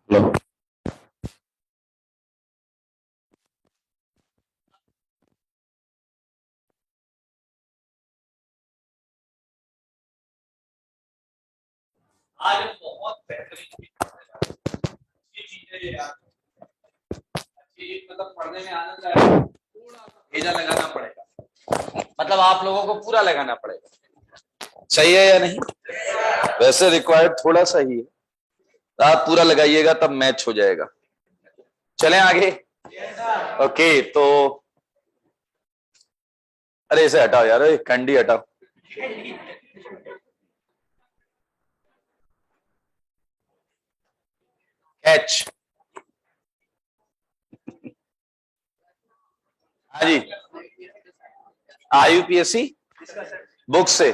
Hello. आज बहुत बेहतरीन ये चीजें यार अच्छी मतलब पढ़ने में आनंद आएगा। थोड़ा सा भेजा लगाना पड़ेगा, मतलब आप लोगों को पूरा लगाना पड़ेगा। सही है या नहीं? वैसे रिक्वायर्ड थोड़ा सा ही है, आप पूरा लगाइएगा तब मैच हो जाएगा। चलें आगे। ओके तो अरे इसे हटाओ यार, कैंडी हटाओ। एच हाँ जी, आईयूपीएससी बुक से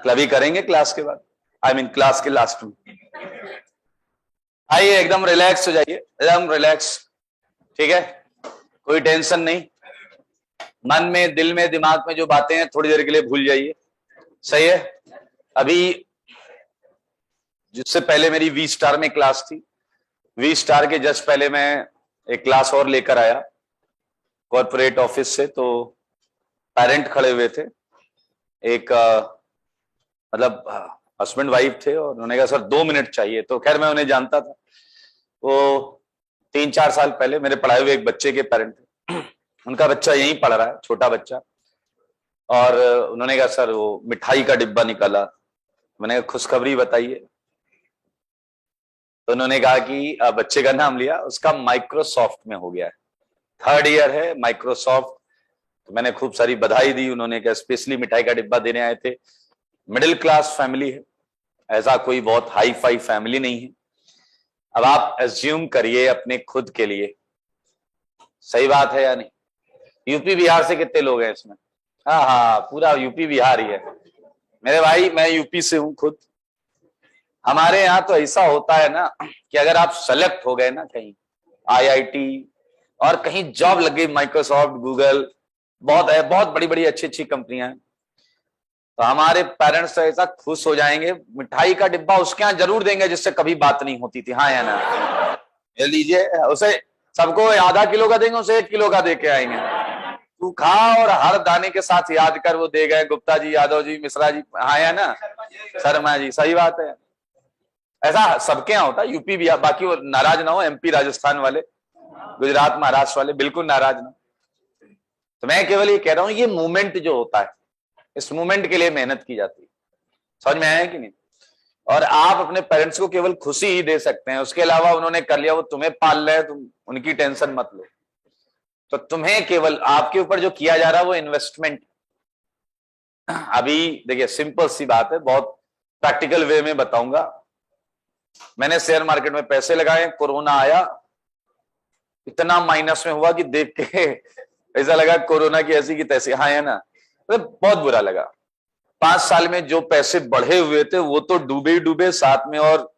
अभी करेंगे क्लास के बाद, आई मीन क्लास के लास्ट में। आइए एकदम रिलैक्स हो जाइए, एकदम रिलैक्स। ठीक है, कोई टेंशन नहीं। मन में, दिल में, दिमाग में जो बातें हैं थोड़ी देर के लिए भूल जाइए। सही है। अभी जिससे पहले मेरी वी स्टार में क्लास थी, वी स्टार के जस्ट पहले मैं एक क्लास और लेकर आया कॉर्पोरेट ऑफिस से। तो पेरेंट खड़े हुए थे, एक मतलब हस्बैंड वाइफ थे, और उन्होंने कहा सर 2 मिनट चाहिए। तो खैर मैं उन्हें जानता था, वो 3-4 साल पहले मेरे पढ़ाए हुए एक बच्चे के पेरेंट थे। उनका बच्चा यहीं पढ़ रहा है, छोटा बच्चा। और उन्होंने कहा सर वो मिठाई का डिब्बा निकाला। मैंने कहा खुशखबरी बताइए। तो उन्होंने कहा कि बच्चे का नाम लिया, उसका माइक्रोसॉफ्ट में हो गया है, 3rd ईयर है माइक्रोसॉफ्ट। तो मैंने खूब सारी बधाई दी। उन्होंने कहा स्पेशली मिठाई का डिब्बा देने आए थे, मिडिल क्लास फैमिली है, ऐसा कोई बहुत हाई फाई फैमिली नहीं है। अब आप एज्यूम करिए अपने खुद के लिए, सही बात है या नहीं? यूपी बिहार से कितने लोग हैं इसमें? हाँ हाँ, पूरा यूपी बिहार ही है मेरे भाई, मैं यूपी से हूं खुद। हमारे यहाँ तो ऐसा होता है ना कि अगर आप सेलेक्ट हो गए ना कहीं आईआईटी और कहीं जॉब लग गई, माइक्रोसॉफ्ट, गूगल, बहुत है, बहुत बड़ी बड़ी अच्छी अच्छी कंपनियां हैं, तो हमारे पेरेंट्स तो ऐसा खुश हो जाएंगे, मिठाई का डिब्बा उसके यहाँ जरूर देंगे जिससे कभी बात नहीं होती थी। हाँ या ना? ये लीजिए, उसे सबको आधा किलो का देंगे, उसे 1 किलो का दे के आएंगे। तू खा और हर दाने के साथ याद कर, वो दे गए गुप्ता जी, यादव जी, मिश्रा जी। हाँ या ना? शर्मा जी, सही बात है। ऐसा सबके यहाँ होता है, यूपी भी। बाकी वो नाराज ना हो, एमपी राजस्थान वाले, गुजरात महाराष्ट्र वाले, बिल्कुल नाराज ना। तो मैं केवल ये कह रहा हूं, ये मूवमेंट जो होता है, इस मूवमेंट के लिए मेहनत की जाती है। समझ में आया कि नहीं? और आप अपने पेरेंट्स को केवल खुशी ही दे सकते हैं, उसके अलावा उन्होंने कर लिया, वो तुम्हें पाल रहे हैं, तुम उनकी टेंशन मत लो। तो तुम्हें केवल आपके ऊपर जो किया जा रहा है वो इन्वेस्टमेंट। अभी देखिए, सिंपल सी बात है, बहुत प्रैक्टिकल वे में बताऊंगा। मैंने शेयर मार्केट में पैसे लगाए, कोरोना आया, इतना माइनस में हुआ कि देख के ऐसा लगा कोरोना की ऐसी की तैसी। हाँ है ना? मतलब बहुत बुरा लगा। 5 साल में जो पैसे बढ़े हुए थे वो तो डूबे ही डूबे साथ में, और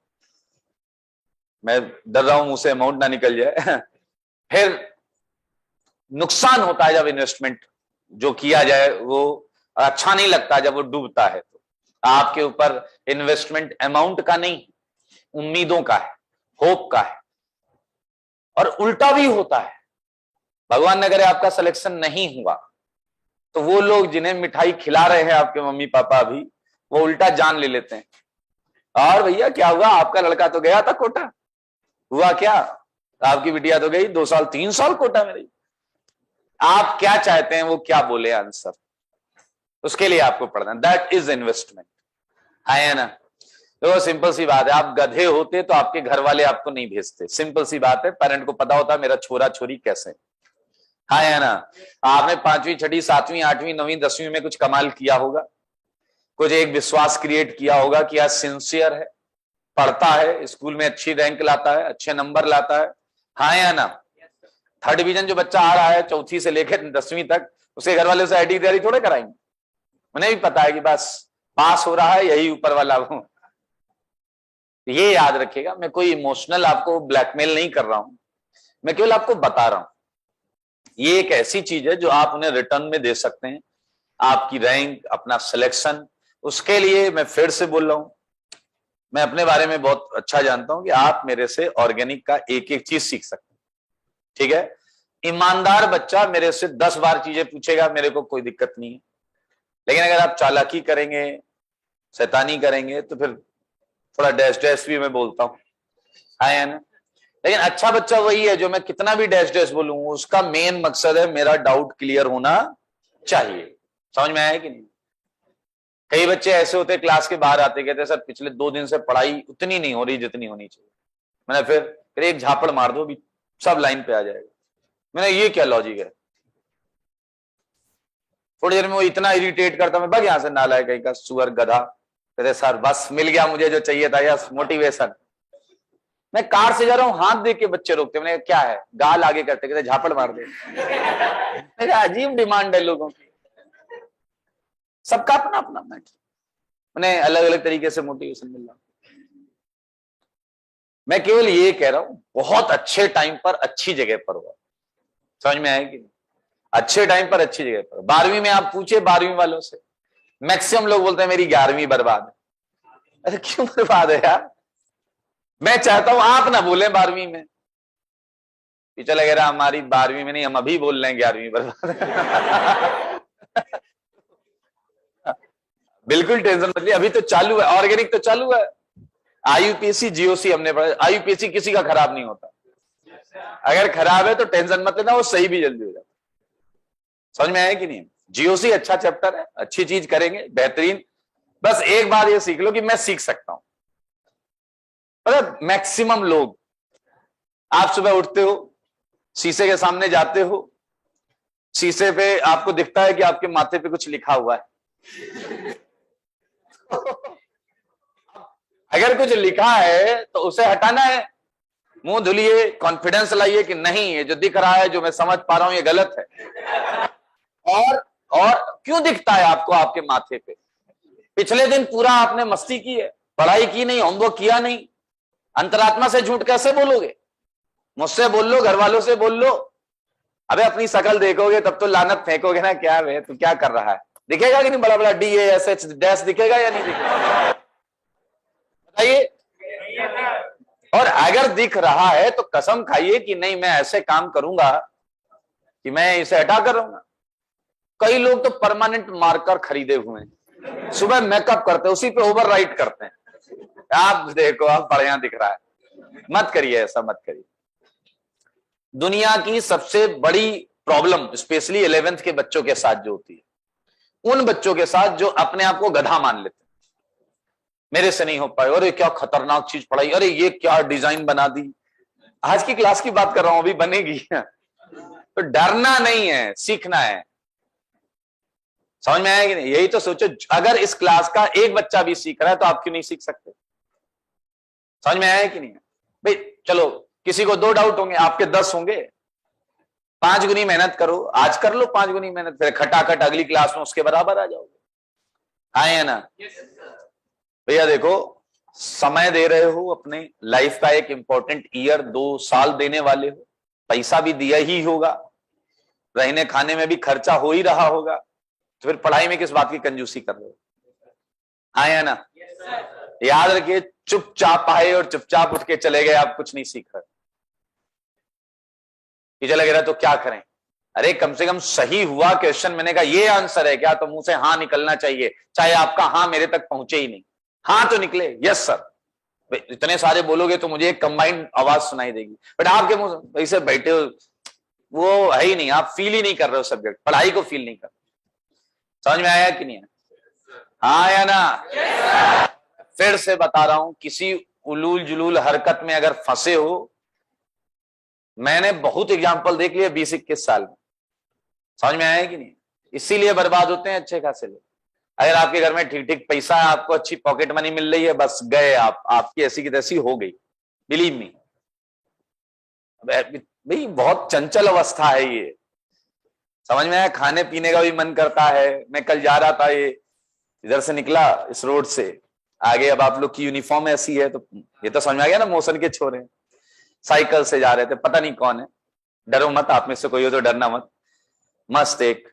मैं डर रहा हूं मुंह से अमाउंट ना निकल जाए। फिर नुकसान होता है जब इन्वेस्टमेंट जो किया जाए वो अच्छा नहीं लगता, जब वो डूबता है। तो आपके ऊपर इन्वेस्टमेंट अमाउंट का नहीं, उम्मीदों का है, होप का है। और उल्टा भी होता है, भगवान ने करे आपका सिलेक्शन नहीं हुआ तो वो लोग जिन्हें मिठाई खिला रहे हैं आपके मम्मी पापा अभी, वो उल्टा जान ले लेते हैं। और भैया क्या हुआ, आपका लड़का तो गया था कोटा, हुआ क्या? आपकी बिटिया तो गई 2 साल 3 साल कोटा में रही। आप क्या चाहते हैं वो क्या बोले आंसर, उसके लिए आपको पढ़ना, दैट इज इन्वेस्टमेंट। है ना? तो सिंपल सी बात है, आप गधे होते तो आपके घर वाले आपको नहीं भेजते। सिंपल सी बात है, पेरेंट को पता होता मेरा छोरा छोरी कैसे। हाँ है ना? आपने 5वीं 6वीं 7वीं 8वीं 9वीं 10वीं में कुछ कमाल किया होगा, कुछ एक विश्वास क्रिएट किया होगा कि आज सिंसियर है, पढ़ता है, स्कूल में अच्छी रैंक लाता है, अच्छे नंबर लाता है। हाँ या ना? 3rd डिवीजन जो बच्चा आ रहा है 4वीं से लेकर 10वीं तक, उसके घर वाले उसे आईटी तैयारी थोड़े कराएंगे। उन्हें भी पता है कि बस पास हो रहा है, यही ऊपर वाला हूं। ये याद रखिएगा, मैं कोई इमोशनल आपको ब्लैकमेल नहीं कर रहा हूं, मैं केवल आपको बता रहा हूं। ये एक ऐसी चीज है जो आप उन्हें रिटर्न में दे सकते हैं, आपकी रैंक, अपना सिलेक्शन। उसके लिए मैं फिर से बोल रहा हूं, मैं अपने बारे में बहुत अच्छा जानता हूं कि आप मेरे से ऑर्गेनिक का एक एक चीज सीख सकते हैं, ठीक है। ईमानदार बच्चा मेरे से 10 बार चीजें पूछेगा, मेरे को कोई दिक्कत नहीं है। लेकिन अगर आप चालाकी करेंगे, शैतानी करेंगे, तो फिर थोड़ा डैश डैश भी मैं बोलता हूं, है ना। लेकिन अच्छा बच्चा वही है जो मैं कितना भी डैश डैश बोलूं, उसका मेन मकसद है मेरा डाउट क्लियर होना चाहिए। समझ में आया कि नहीं। कई बच्चे ऐसे होते हैं क्लास के बाहर आते, कहते सर पिछले 2 दिन से पढ़ाई उतनी नहीं हो रही जितनी होनी चाहिए। मैंने फिर एक झापड़ मार दो, भी सब लाइन पे आ जाएगा। मैंने ये क्या लॉजिक है। थोड़ी देर में वो इतना इरिटेट करता, मैं भाग यहां से, नालायक कहीं का, सुअर, गधा। कहते सर बस मिल गया मुझे जो चाहिए था, यस मोटिवेशन। मैं कार से जा रहा हूं, हाथ देख के बच्चे रोकते, मैंने क्या है, गाल आगे करते, कहते झापड़ मार दे। अजीब डिमांड है लोगों की, सबका अपना अपना मैटर, उन्हें अलग अलग तरीके से मोटिवेशन मिल रहा। मैं केवल ये कह रहा हूं बहुत अच्छे टाइम पर अच्छी जगह पर हुआ। समझ में आया कि नहीं। अच्छे टाइम पर अच्छी जगह पर। 12वीं में आप पूछे 12वीं वालों से, मैक्सिमम लोग बोलते हैं मेरी 11वीं बर्बाद है। अरे क्यों बर्बाद है यार। मैं चाहता हूं आप ना बोले 12वीं में, पीछे लगे रहा हमारी 12वीं में नहीं, हम अभी बोल रहे हैं 11वीं बर्बाद है। बिल्कुल टेंशन मत लीजिए, अभी तो चालू है, ऑर्गेनिक तो चालू है। आईयूपीएससी जीओसी हमने पढ़ा, आईयूपीएससी किसी का खराब नहीं होता। अगर खराब है तो टेंशन मत लेना, वो सही भी जल्दी हो जाता। समझ में आया कि नहीं। जीओसी अच्छा चैप्टर है, अच्छी चीज करेंगे, बेहतरीन। बस एक बार ये सीख लो कि मैं सीख सकता हूं। मतलब मैक्सिमम लोग, आप सुबह उठते हो, शीशे के सामने जाते हो, शीशे पे आपको दिखता है कि आपके माथे पे कुछ लिखा हुआ है। अगर कुछ लिखा है तो उसे हटाना है, मुंह धुलिए, कॉन्फिडेंस लाइए कि नहीं ये जो दिख रहा है, जो मैं समझ पा रहा हूं, ये गलत है। और क्यों दिखता है आपको आपके माथे पे। पिछले दिन पूरा आपने मस्ती की है, पढ़ाई की नहीं, होमवर्क किया नहीं, अंतरात्मा से झूठ कैसे बोलोगे। मुझसे बोल लो, घर वालों से बोल लो। अबे अपनी शकल देखोगे तब तो लानत फेंकोगे ना, क्या है तू क्या कर रहा है। दिखेगा कि नहीं, बड़ा बड़ा DASH डैश दिखेगा या नहीं दिखेगा, बताइए। और अगर दिख रहा है तो कसम खाइए कि नहीं मैं ऐसे काम करूंगा कि मैं इसे हटा कर रहूंगा। कई लोग तो परमानेंट मार्कर खरीदे हुए हैं, सुबह मेकअप करते हैं, उसी पे ओवर राइट करते हैं। आप देखो, आप बढ़िया दिख रहा है। मत करिए ऐसा, मत करिए। दुनिया की सबसे बड़ी प्रॉब्लम स्पेशली 11th के बच्चों के साथ जो होती है, उन बच्चों के साथ जो अपने आप को गधा मान लेते हैं, मेरे से नहीं हो पाए, अरे क्या खतरनाक चीज पढ़ाई, अरे ये क्या डिजाइन बना दी। आज की क्लास की बात कर रहा हूं, अभी बनेगी। तो डरना नहीं है, सीखना है। समझ में आया कि नहीं। यही तो सोचो, अगर इस क्लास का एक बच्चा भी सीख रहा है तो आप क्यों नहीं सीख सकते। समझ में आया कि नहीं। भाई चलो, किसी को 2 डाउट होंगे, आपके 10 होंगे। 5 गुनी मेहनत करो, आज कर लो 5 गुनी मेहनत, फिर खटाखट अगली क्लास में उसके बराबर आ जाओगे। आए है ना भैया। देखो, समय दे रहे हो, अपने लाइफ का एक इंपॉर्टेंट ईयर, 2 साल देने वाले हो, पैसा भी दिया ही होगा, रहने खाने में भी खर्चा हो ही रहा होगा, तो फिर पढ़ाई में किस बात की कंजूसी कर रहे हो। आए है ना। याद रखिए, चुपचाप आए और चुपचाप उठ के चले गए, आप कुछ नहीं सीख रहे। पीछे लगे रहा तो क्या करें। अरे कम से कम सही हुआ क्वेश्चन, मैंने कहा ये आंसर है क्या, तो मुंह से हाँ निकलना चाहिए, चाहे आपका हाँ मेरे तक पहुंचे ही नहीं। हाँ तो निकले, यस सर। इतने सारे बोलोगे तो मुझे एक कंबाइंड आवाज सुनाई देगी, बट आपके मुंह ऐसे बैठे हो, वो है ही नहीं, आप फील ही नहीं कर रहे हो सब्जेक्ट, पढ़ाई को फील नहीं कर। समझ में आया कि नहीं। हाँ या ना। फिर से बता रहा हूं, किसी उलूल जुलूल हरकत में अगर फंसे हो, मैंने बहुत एग्जाम्पल देख लिए 20-21 साल में। समझ में आया कि नहीं। इसीलिए बर्बाद होते हैं अच्छे खासे लोग। अगर आपके घर में ठीक ठीक पैसा है, आपको अच्छी पॉकेट मनी मिल रही है, बस गए आप, आपकी ऐसी की तैसी हो गई, बिलीव मी। भाई बहुत चंचल अवस्था है ये। समझ में आया। खाने पीने का भी मन करता है। मैं कल जा रहा था, ये इधर से निकला इस रोड से आगे, अब आप लोग की यूनिफॉर्म ऐसी है तो ये तो समझ में आ गया ना, मौसन के छोरे साइकिल से जा रहे थे, पता नहीं कौन है। डरो मत, आप में से कोई हो तो डरना मत। मस्त एक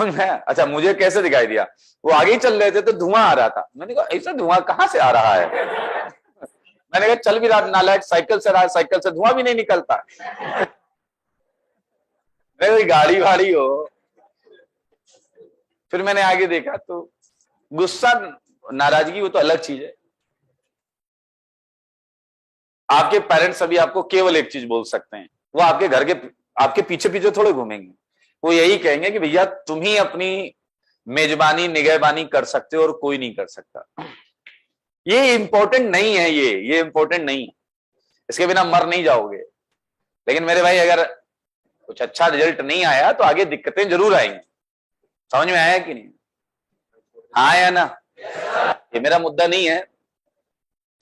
समझ में आया? अच्छा, मुझे कैसे दिखाई दिया? वो आगे ही चल रहे थे तो धुआं आ रहा था। मैंने कहा ऐसा धुआं कहां से आ रहा है? मैंने कहा चल भी रहा नालायक, साइकिल से रहा है, साइकिल से धुआं भी नहीं निकलता। कोई गाड़ी वाड़ी हो। फिर मैंने आगे देखा तो गुस्सा नाराजगी वो तो अलग चीज है। आपके पेरेंट्स अभी आपको केवल एक चीज बोल सकते हैं, वो आपके घर के आपके पीछे पीछे थोड़े घूमेंगे। वो यही कहेंगे कि भैया तुम ही अपनी मेजबानी निगहबानी कर सकते हो और कोई नहीं कर सकता। ये इंपॉर्टेंट नहीं है, ये इंपॉर्टेंट नहीं, इसके बिना मर नहीं जाओगे। लेकिन मेरे भाई अगर कुछ अच्छा रिजल्ट नहीं आया तो आगे दिक्कतें जरूर आएंगी। समझ में आया कि नहीं? हाँ या ना? ये मेरा मुद्दा नहीं है,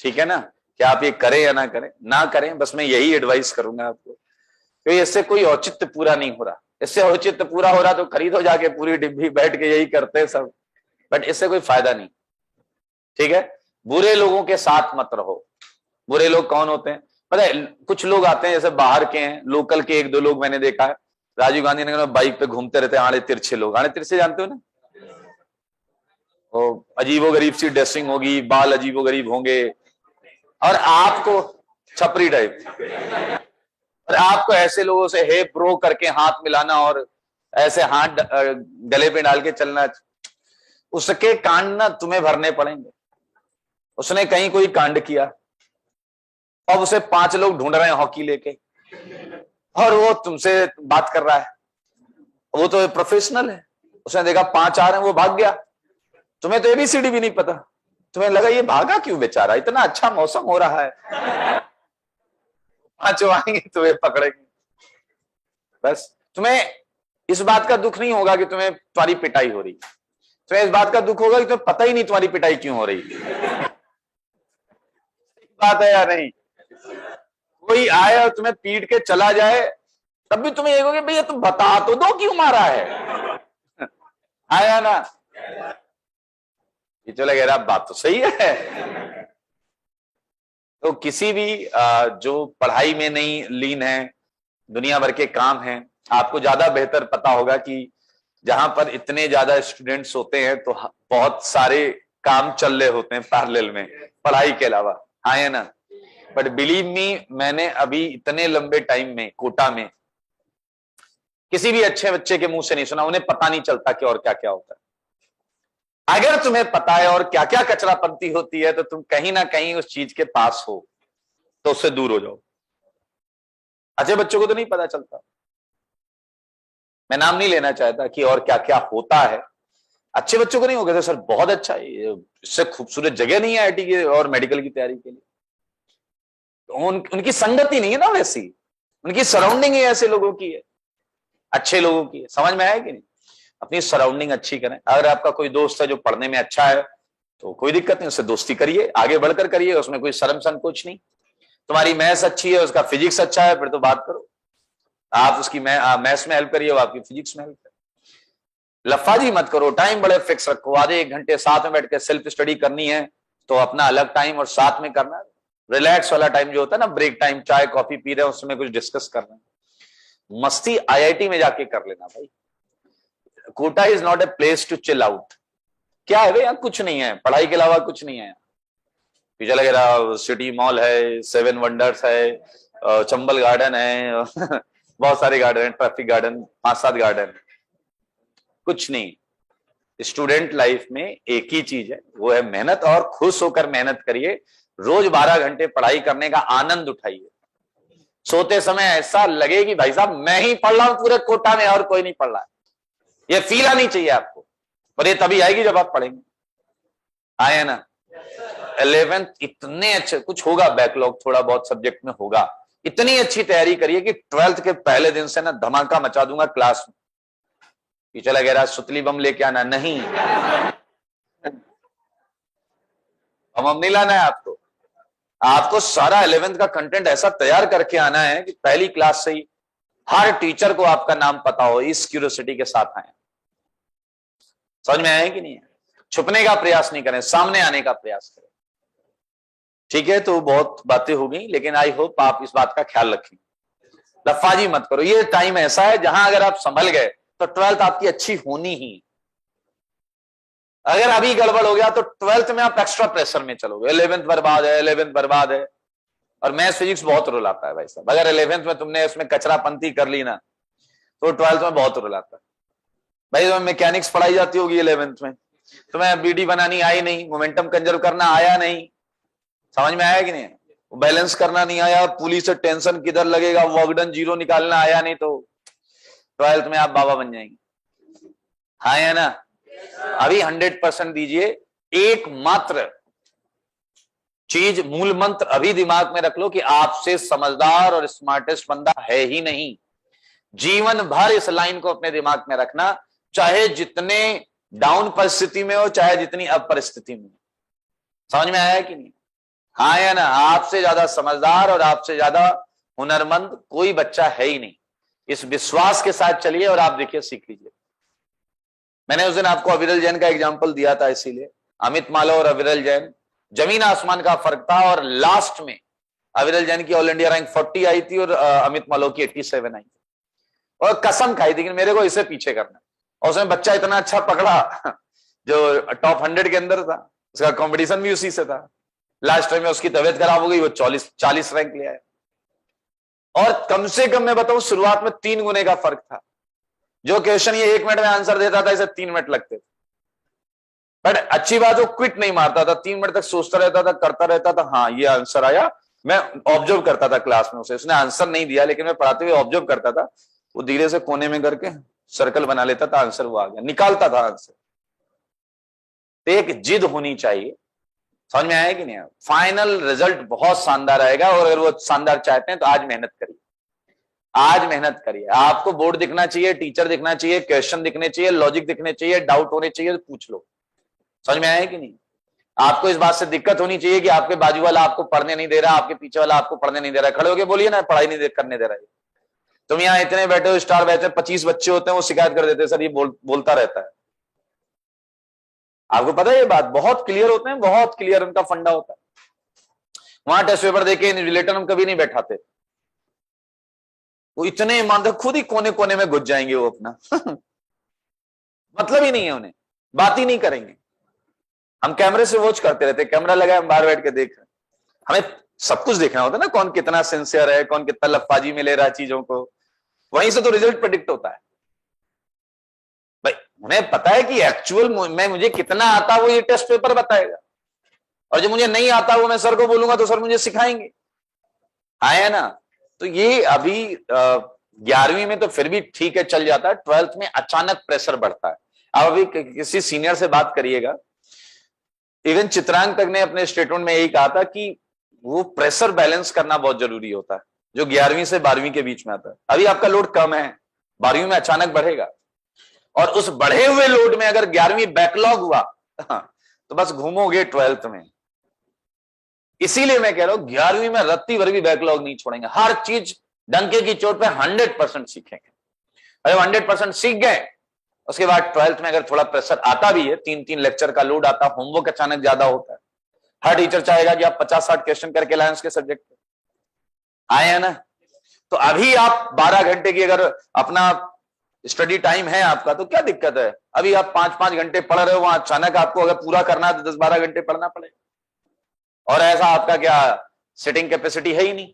ठीक है ना? क्या आप ये करें या ना करें, ना करें, बस मैं यही एडवाइस करूंगा आपको, क्योंकि इससे कोई औचित्य पूरा नहीं हो रहा। इससे औचित्य पूरा हो रहा तो खरीदो जाके पूरी डिब्बी, बैठ के यही करते हैं सब, बट इससे कोई फायदा नहीं। ठीक है? बुरे लोगों के साथ मत रहो। बुरे लोग कौन होते हैं पता है? कुछ लोग आते हैं जैसे बाहर के हैं, लोकल के एक दो लोग मैंने देखा है, राजीव गांधी नगर में बाइक पे घूमते रहते हैं, आड़े तिरछे लोग। आड़े तिरछे जानते हो ना? वो अजीबो गरीब सी ड्रेसिंग होगी, बाल अजीबो गरीब होंगे, और आपको छपरी टाइप, और आपको ऐसे लोगों से हे ब्रो करके हाथ मिलाना और ऐसे हाथ गले पे डाल के चलना, उसके कांड ना तुम्हें भरने पड़ेंगे। उसने कहीं कोई कांड किया, अब उसे 5 लोग ढूंढ रहे हैं हॉकी लेके, और वो तुमसे बात कर रहा है। वो तो प्रोफेशनल है, उसने देखा 5 आ रहे हैं, वो भाग गया। तुम्हें तो एबीसीडी भी नहीं पता, तुम्हें लगा ये भागा क्यों बेचारा, इतना अच्छा मौसम हो रहा है, 5 आएंगे तुम्हें पकड़ेंगे। बस तुम्हें इस बात का दुख नहीं होगा कि तुम्हें तुम्हारी पिटाई हो रही, तुम्हें इस बात का दुख होगा कि तुम्हें पता ही नहीं तुम्हारी पिटाई क्यों हो रही। बात है या नहीं? कोई आए और तुम्हें पीट के चला जाए, तब भी तुम्हें ये कहोगे भैया तुम बता तो दो क्यों मारा है। आया ना? ये चला गया, बात तो सही है। तो किसी भी जो पढ़ाई में नहीं लीन है, दुनिया भर के काम हैं, आपको ज्यादा बेहतर पता होगा कि जहां पर इतने ज्यादा स्टूडेंट्स होते हैं तो बहुत सारे काम चल रहे होते हैं पैरेलल में पढ़ाई के अलावा। हाँ है ना? बट बिलीव मी, मैंने अभी इतने लंबे टाइम में कोटा में किसी भी अच्छे बच्चे के मुंह से नहीं सुना, उन्हें पता नहीं चलता कि और क्या क्या होता है। अगर तुम्हें पता है और क्या क्या कचरापंती होती है तो तुम कहीं ना कहीं उस चीज के पास हो, तो उससे दूर हो जाओ। अच्छे बच्चों को तो नहीं पता चलता। मैं नाम नहीं लेना चाहता कि और क्या क्या होता है, अच्छे बच्चों को नहीं होगा सर बहुत अच्छा है, इससे खूबसूरत जगह नहीं है आईटी की और मेडिकल की तैयारी के लिए। उनकी संगति नहीं है ना वैसी, उनकी सराउंडिंग ही ऐसे लोगों की है, अच्छे लोगों की है। समझ में आया कि नहीं? अपनी सराउंडिंग अच्छी करें। अगर आपका कोई दोस्त है जो पढ़ने में अच्छा है तो कोई दिक्कत नहीं, उससे दोस्ती करिए, आगे बढ़कर करिए, उसमें कोई शर्म संकोच नहीं। तुम्हारी मैथ्स अच्छी है, उसका फिजिक्स अच्छा है, फिर तो बात करो, आप उसकी मैथ्स में हेल्प करिए, वो आपकी फिजिक्स में हेल्प करिए। लफाजी मत करो, टाइम बड़े फिक्स रखो, आधे 1 घंटे साथ में बैठ के सेल्फ स्टडी करनी है तो अपना अलग टाइम और साथ में करना। रिलैक्स वाला टाइम जो होता है ना, ब्रेक टाइम, चाय कॉफी पी रहे हैं, उसमें कुछ डिस्कस करना है। मस्ती आईआईटी में जाके कर लेना भाई। Kota is not a place to chill out. क्या है भाई, यहाँ कुछ नहीं है, पढ़ाई के अलावा कुछ नहीं है। पीछे लगे रहा सिटी मॉल है, 7 वंडर्स है, चंबल गार्डन है, बहुत सारे गार्डन है, ट्रैफिक गार्डन, 5-7 गार्डन, कुछ नहीं। स्टूडेंट लाइफ में एक ही चीज है, वो है मेहनत, और खुश होकर मेहनत करिए। रोज 12 घंटे पढ़ाई करने का आनंद उठाइए। सोते समय ऐसा लगे कि भाई साहब मैं ही पढ़ रहा हूं पूरे कोटा में और कोई नहीं पढ़ रहा है, ये फील आनी चाहिए आपको। और ये तभी आएगी जब आप पढ़ेंगे। आए ना? 11th इतने अच्छे, कुछ होगा बैकलॉग थोड़ा बहुत सब्जेक्ट में होगा, इतनी अच्छी तैयारी करिए कि 12th के पहले दिन से ना धमाका मचा दूंगा क्लास में। कि चला गया सुतली बम लेके आना, नहीं, बम नहीं लाना है आपको। आपको सारा 11th का कंटेंट ऐसा तैयार करके आना है कि पहली क्लास से ही हर टीचर को आपका नाम पता हो। इस क्यूरियोसिटी के साथ आए। समझ में आया कि नहीं है? छुपने का प्रयास नहीं करें, सामने आने का प्रयास करें। ठीक है? तो बहुत बातें हो गई, लेकिन आई होप आप इस बात का ख्याल रखें, लफाजी मत करो। ये टाइम ऐसा है जहां अगर आप संभल गए तो 12th आपकी अच्छी होनी ही। अगर अभी गड़बड़ हो गया तो 12th में आप एक्स्ट्रा प्रेशर में चलोगे, 11th बर्बाद है, 11th बर्बाद है। और मैथ्स फिजिक्स बहुत रुलाता है भाई साहब। अगर 11th में तुमने इसमें कचरापंती कर ली ना तो 12th में बहुत रुलाता है भाई। तुम्हें मैकेनिक्स पढ़ाई जाती होगी 11th में, तुम्हें बीडी बनानी आई नहीं, मोमेंटम कंजर्व करना आया नहीं, समझ में आया कि नहीं, बैलेंस करना नहीं आया, पुली से टेंशन किधर लगेगा, वर्क डन जीरो निकालना आया नहीं, तो 12th में आप बाबा बन जाएंगे। हाँ या ना? अभी 100% दीजिए। एकमात्र चीज, मूल मंत्र अभी दिमाग में रख लो कि आपसे समझदार और स्मार्टेस्ट बंदा है ही नहीं। जीवन भर इस लाइन को अपने दिमाग में रखना, चाहे जितने डाउन परिस्थिति में हो, चाहे जितनी अप परिस्थिति में। समझ में आया कि नहीं? हाँ या ना? आपसे ज्यादा समझदार और आपसे ज्यादा हुनरमंद कोई बच्चा है ही नहीं। इस विश्वास के साथ चलिए और आप देखिए, सीख लीजिए। मैंने उस दिन आपको अविरल जैन का एग्जाम्पल दिया था, इसीलिए अमित मालव और अविरल जैन, जमीन आसमान का फर्क था। और लास्ट में अविरल जैन की ऑल इंडिया रैंक 40 आई थी और अमित मालव की 87 आई थी। और कसम खाई थी कि मेरे को इसे पीछे करना। और उसमें बच्चा इतना अच्छा पकड़ा जो टॉप 100 के अंदर था, उसका कंपटीशन भी उसी से था। लास्ट टाइम में उसकी तबीयत खराब हो गई, वो 40 रैंक ले आया। और कम से कम मैं बताऊं, शुरुआत में 3 गुने का फर्क था। जो क्वेश्चन ये 1 मिनट में आंसर देता था, इसे 3 मिनट लगते थे। बट अच्छी बात, वो क्विट नहीं मारता था, 3 मिनट तक सोचता रहता था, करता रहता था। हाँ, ये आंसर आया। मैं ऑब्जर्व करता था क्लास में उसे, उसने आंसर नहीं दिया लेकिन मैं पढ़ाते हुए ऑब्जर्व करता था। वो धीरे से कोने में करके सर्कल बना लेता था, आंसर वो आ गया, निकालता था आंसर। तो एक जिद होनी चाहिए। समझ में आया कि नहीं? फाइनल रिजल्ट बहुत शानदार आएगा। और अगर वो शानदार चाहते हैं तो आज मेहनत करिए, आज मेहनत करिए। आपको बोर्ड दिखना चाहिए, टीचर दिखना चाहिए, क्वेश्चन दिखने चाहिए, लॉजिक दिखने चाहिए, डाउट होने चाहिए तो पूछ लो। समझ में आया कि नहीं? आपको इस बात से दिक्कत होनी चाहिए कि आपके बाजू वाला आपको पढ़ने नहीं दे रहा, आपके पीछे वाला आपको पढ़ने नहीं दे रहा। खड़े होके बोलिए ना, पढ़ाई नहीं करने दे रहा है। तुम यहाँ इतने बैठे हो, स्टार बैच में 25 बच्चे होते हैं, वो शिकायत कर देते हैं, सर ये बोलता रहता है। आपको पता है ये बात, बहुत क्लियर होते हैं, बहुत क्लियर उनका फंडा होता है। वहां टेस्ट पेपर देके इन्विजिलेटर हम कभी नहीं बैठाते, वो इतने ईमानदार, खुद ही कोने कोने में घुस जाएंगे वो अपना मतलब ही नहीं है उन्हें, बात ही नहीं करेंगे। हम कैमरे से वॉच करते रहते, कैमरा लगा, हम बाहर बैठ के देख रहे हैं। हमें सब कुछ देखना होता है ना, कौन कितना सिंसियर है, कौन कितना लफाजी में ले रहा है चीजों को। वहीं से तो रिजल्ट प्रेडिक्ट होता है भाई। उन्हें पता है कि एक्चुअल में मुझे कितना आता वो ये टेस्ट पेपर बताएगा, और जो मुझे नहीं आता वो मैं सर को बोलूंगा तो सर मुझे सिखाएंगे। आया ना? तो ये अभी 11वीं में तो फिर भी ठीक है, चल जाता है। 12th में अचानक प्रेशर बढ़ता है। अब अभी किसी सीनियर से बात करिएगा, इवन चित्रांग तक ने अपने स्टेटमेंट में यही कहा था कि वो प्रेशर बैलेंस करना बहुत जरूरी होता है, जो 11वीं से 12वीं के बीच में आता है। अभी आपका लोड कम है, 12वीं में अचानक बढ़ेगा, और उस बढ़े हुए लोड में अगर 11वीं बैकलॉग हुआ तो बस घूमोगे 12th में। इसीलिए मैं कह रहा हूं 11वीं में रत्ती भर भी बैकलॉग नहीं छोड़ेंगे, हर चीज डंके की चोट पे 100% सीखेंगे। अरे 100% सीख गए, उसके बाद 12th में अगर थोड़ा प्रेशर आता भी है, 3-3 लेक्चर का लोड आता, होमवर्क अचानक ज्यादा होता है, हर टीचर चाहेगा कि आप 50-60 क्वेश्चन करके लाएं उसके सब्जेक्ट पे, आए हैं ना? तो अभी आप 12 घंटे की अगर अपना स्टडी टाइम है आपका, तो क्या दिक्कत है? अभी आप 5-5 घंटे पढ़ रहे हो, वहां अचानक आपको अगर पूरा करना है तो 10-12 घंटे पढ़ना पड़ेगा। और ऐसा आपका क्या सिटिंग कैपेसिटी है ही नहीं।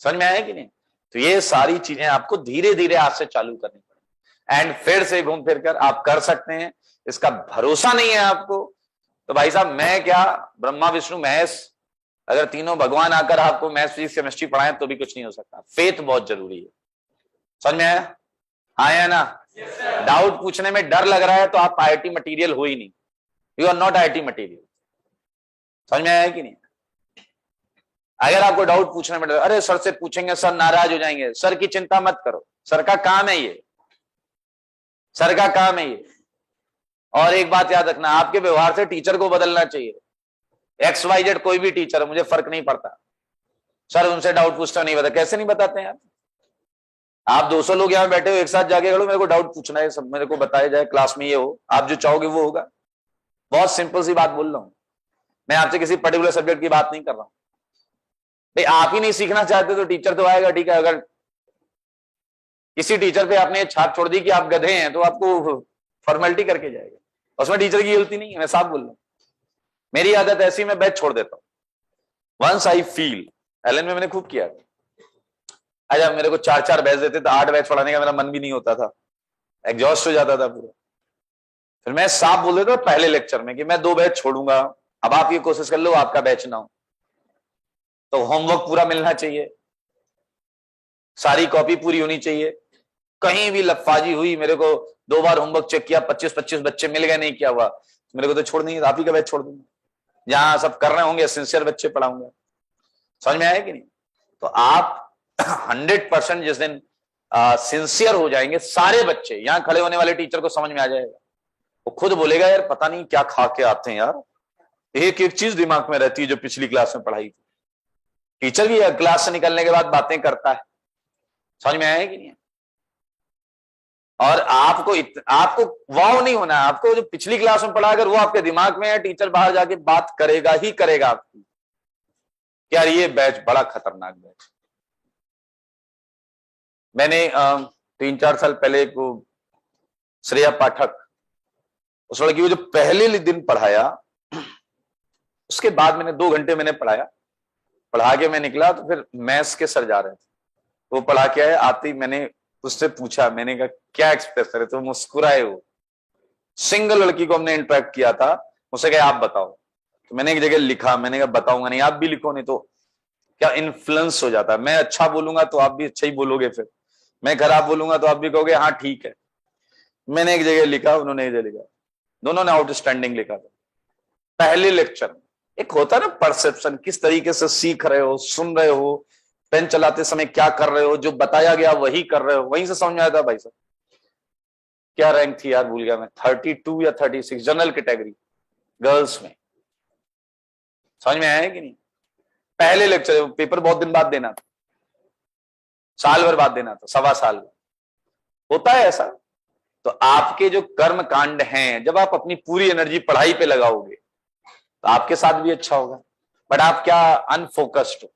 समझ में आया कि नहीं? तो ये सारी चीजें आपको धीरे धीरे आज से चालू करनी पड़ेगी, एंड फिर से घूम फिर कर आप कर सकते हैं। इसका भरोसा नहीं है आपको तो भाई साहब, मैं क्या, ब्रह्मा विष्णु महेश, अगर तीनों भगवान आकर आपको मैथ्स फिजिक्स केमिस्ट्री पढ़ाएं तो भी कुछ नहीं हो सकता। फेथ बहुत जरूरी है। समझ में आया? आया ना? डाउट पूछने में डर लग रहा है तो आप आईआईटी मटेरियल हो ही नहीं, you are not IIT material. समझ में आया कि नहीं? अगर आपको डाउट पूछने में डर, अरे सर से पूछेंगे सर नाराज हो जाएंगे, सर की चिंता मत करो, सर का काम है ये, सर का काम है ये। और एक बात याद रखना, आपके व्यवहार से टीचर को बदलना चाहिए। XYZ कोई भी टीचर है, मुझे फर्क नहीं पड़ता, सर उनसे डाउट पूछना नहीं बता, कैसे नहीं बताते हैं यार? आप 200 लोग यहाँ बैठे हो, एक साथ जाके खड़ो, मेरे को डाउट पूछना है, सब मेरे को बताया जाए, क्लास में ये हो, आप जो चाहोगे वो होगा। बहुत सिंपल सी बात बोल रहा हूं मैं आपसे, किसी पर्टिकुलर सब्जेक्ट की बात नहीं कर रहा हूं भाई। आप ही नहीं सीखना चाहते तो टीचर तो आएगा, ठीक है, अगर किसी टीचर पे आपने छाप छोड़ दी कि आप गधे हैं, तो आपको फॉर्मेलिटी करके जाएगा, उसमें टीचर की गलती नहीं है, मैं साफ बोल रहा हूं। मेरी आदत ऐसी, मैं बैच छोड़ देता हूं वंस आई फील। एलन में मैंने खूब किया। अच्छा, मेरे को 4-4 बैच देते तो 8 बैच पढ़ाने का मेरा मन भी नहीं होता था, एग्जॉस्ट हो जाता था पूरा। फिर मैं साफ बोल देता पहले लेक्चर में कि मैं 2 बैच छोड़ूंगा, अब आप ये कोशिश कर लो आपका बैच ना हो। तो होमवर्क पूरा मिलना चाहिए, सारी कॉपी पूरी होनी चाहिए। कहीं भी लफाजी हुई, मेरे को 2 बार होमवर्क चेक किया, 25-25 बच्चे मिल गए, नहीं किया हुआ, मेरे को तो छोड़ नहीं, आप ही का बैच छोड़ दूंगा। जहां सब कर रहे होंगे सिंसियर बच्चे पढ़ाऊंगा। समझ में आया कि नहीं? तो आप 100% जिस दिन सिंसियर हो जाएंगे, सारे बच्चे, यहां खड़े होने वाले टीचर को समझ में आ जाएगा, वो खुद बोलेगा यार पता नहीं क्या खा के आते हैं यार, एक एक चीज दिमाग में रहती है जो पिछली क्लास में पढ़ाई थी। टीचर भी क्लास से निकलने के बाद बातें करता है। समझ में आया कि नहीं? और आपको वाव नहीं होना है, आपको जो पिछली क्लास में पढ़ा अगर वो आपके दिमाग में है, टीचर बाहर जाके बात करेगा ही करेगा आपकी, यार ये बैच बड़ा खतरनाक बैच। मैंने 3-4 साल पहले एक श्रेया पाठक, उस लड़की को जो पहले दिन पढ़ाया, उसके बाद मैंने 2 घंटे मैंने पढ़ा के मैं निकला, तो फिर मैथ्स के सर जा रहे थे, वो पढ़ा के आए, आते ही मैंने उससे पूछा, मैंने कहा क्या एक्सप्रेस करे, तो मुस्कुराए। वो सिंगल लड़की को हमने इंटरेक्ट किया था, मुझसे कहा आप बताओ, तो मैंने एक जगह लिखा, मैंने कहा बताऊंगा नहीं, आप भी लिखो, नहीं तो क्या इन्फ्लुएंस हो जाता है। मैं अच्छा बोलूंगा तो आप भी अच्छा ही बोलोगे, फिर मैं खराब बोलूंगा तो आप भी कहोगे हाँ ठीक है। मैंने एक जगह लिखा, उन्होंने एक जगह लिखा, दोनों ने आउटस्टैंडिंग लिखा था। पहले लेक्चर में एक होता है ना परसेप्शन, किस तरीके से सीख रहे हो, सुन रहे हो, पेन चलाते समय क्या कर रहे हो, जो बताया गया वही कर रहे हो, वहीं से समझ में आया था। भाई साहब क्या रैंक थी यार भूल गया मैं, 32 या 36 जनरल कैटेगरी गर्ल्स में। समझ में आया है कि नहीं? पहले लेक्चर, पेपर बहुत दिन बाद देना था, साल भर बाद देना था, 1.25 साल बाद। होता है ऐसा। तो आपके जो कर्म कांड हैं, जब आप अपनी पूरी एनर्जी पढ़ाई पे लगाओगे तो आपके साथ भी अच्छा होगा। बट आप क्या अनफोकस्ड हो,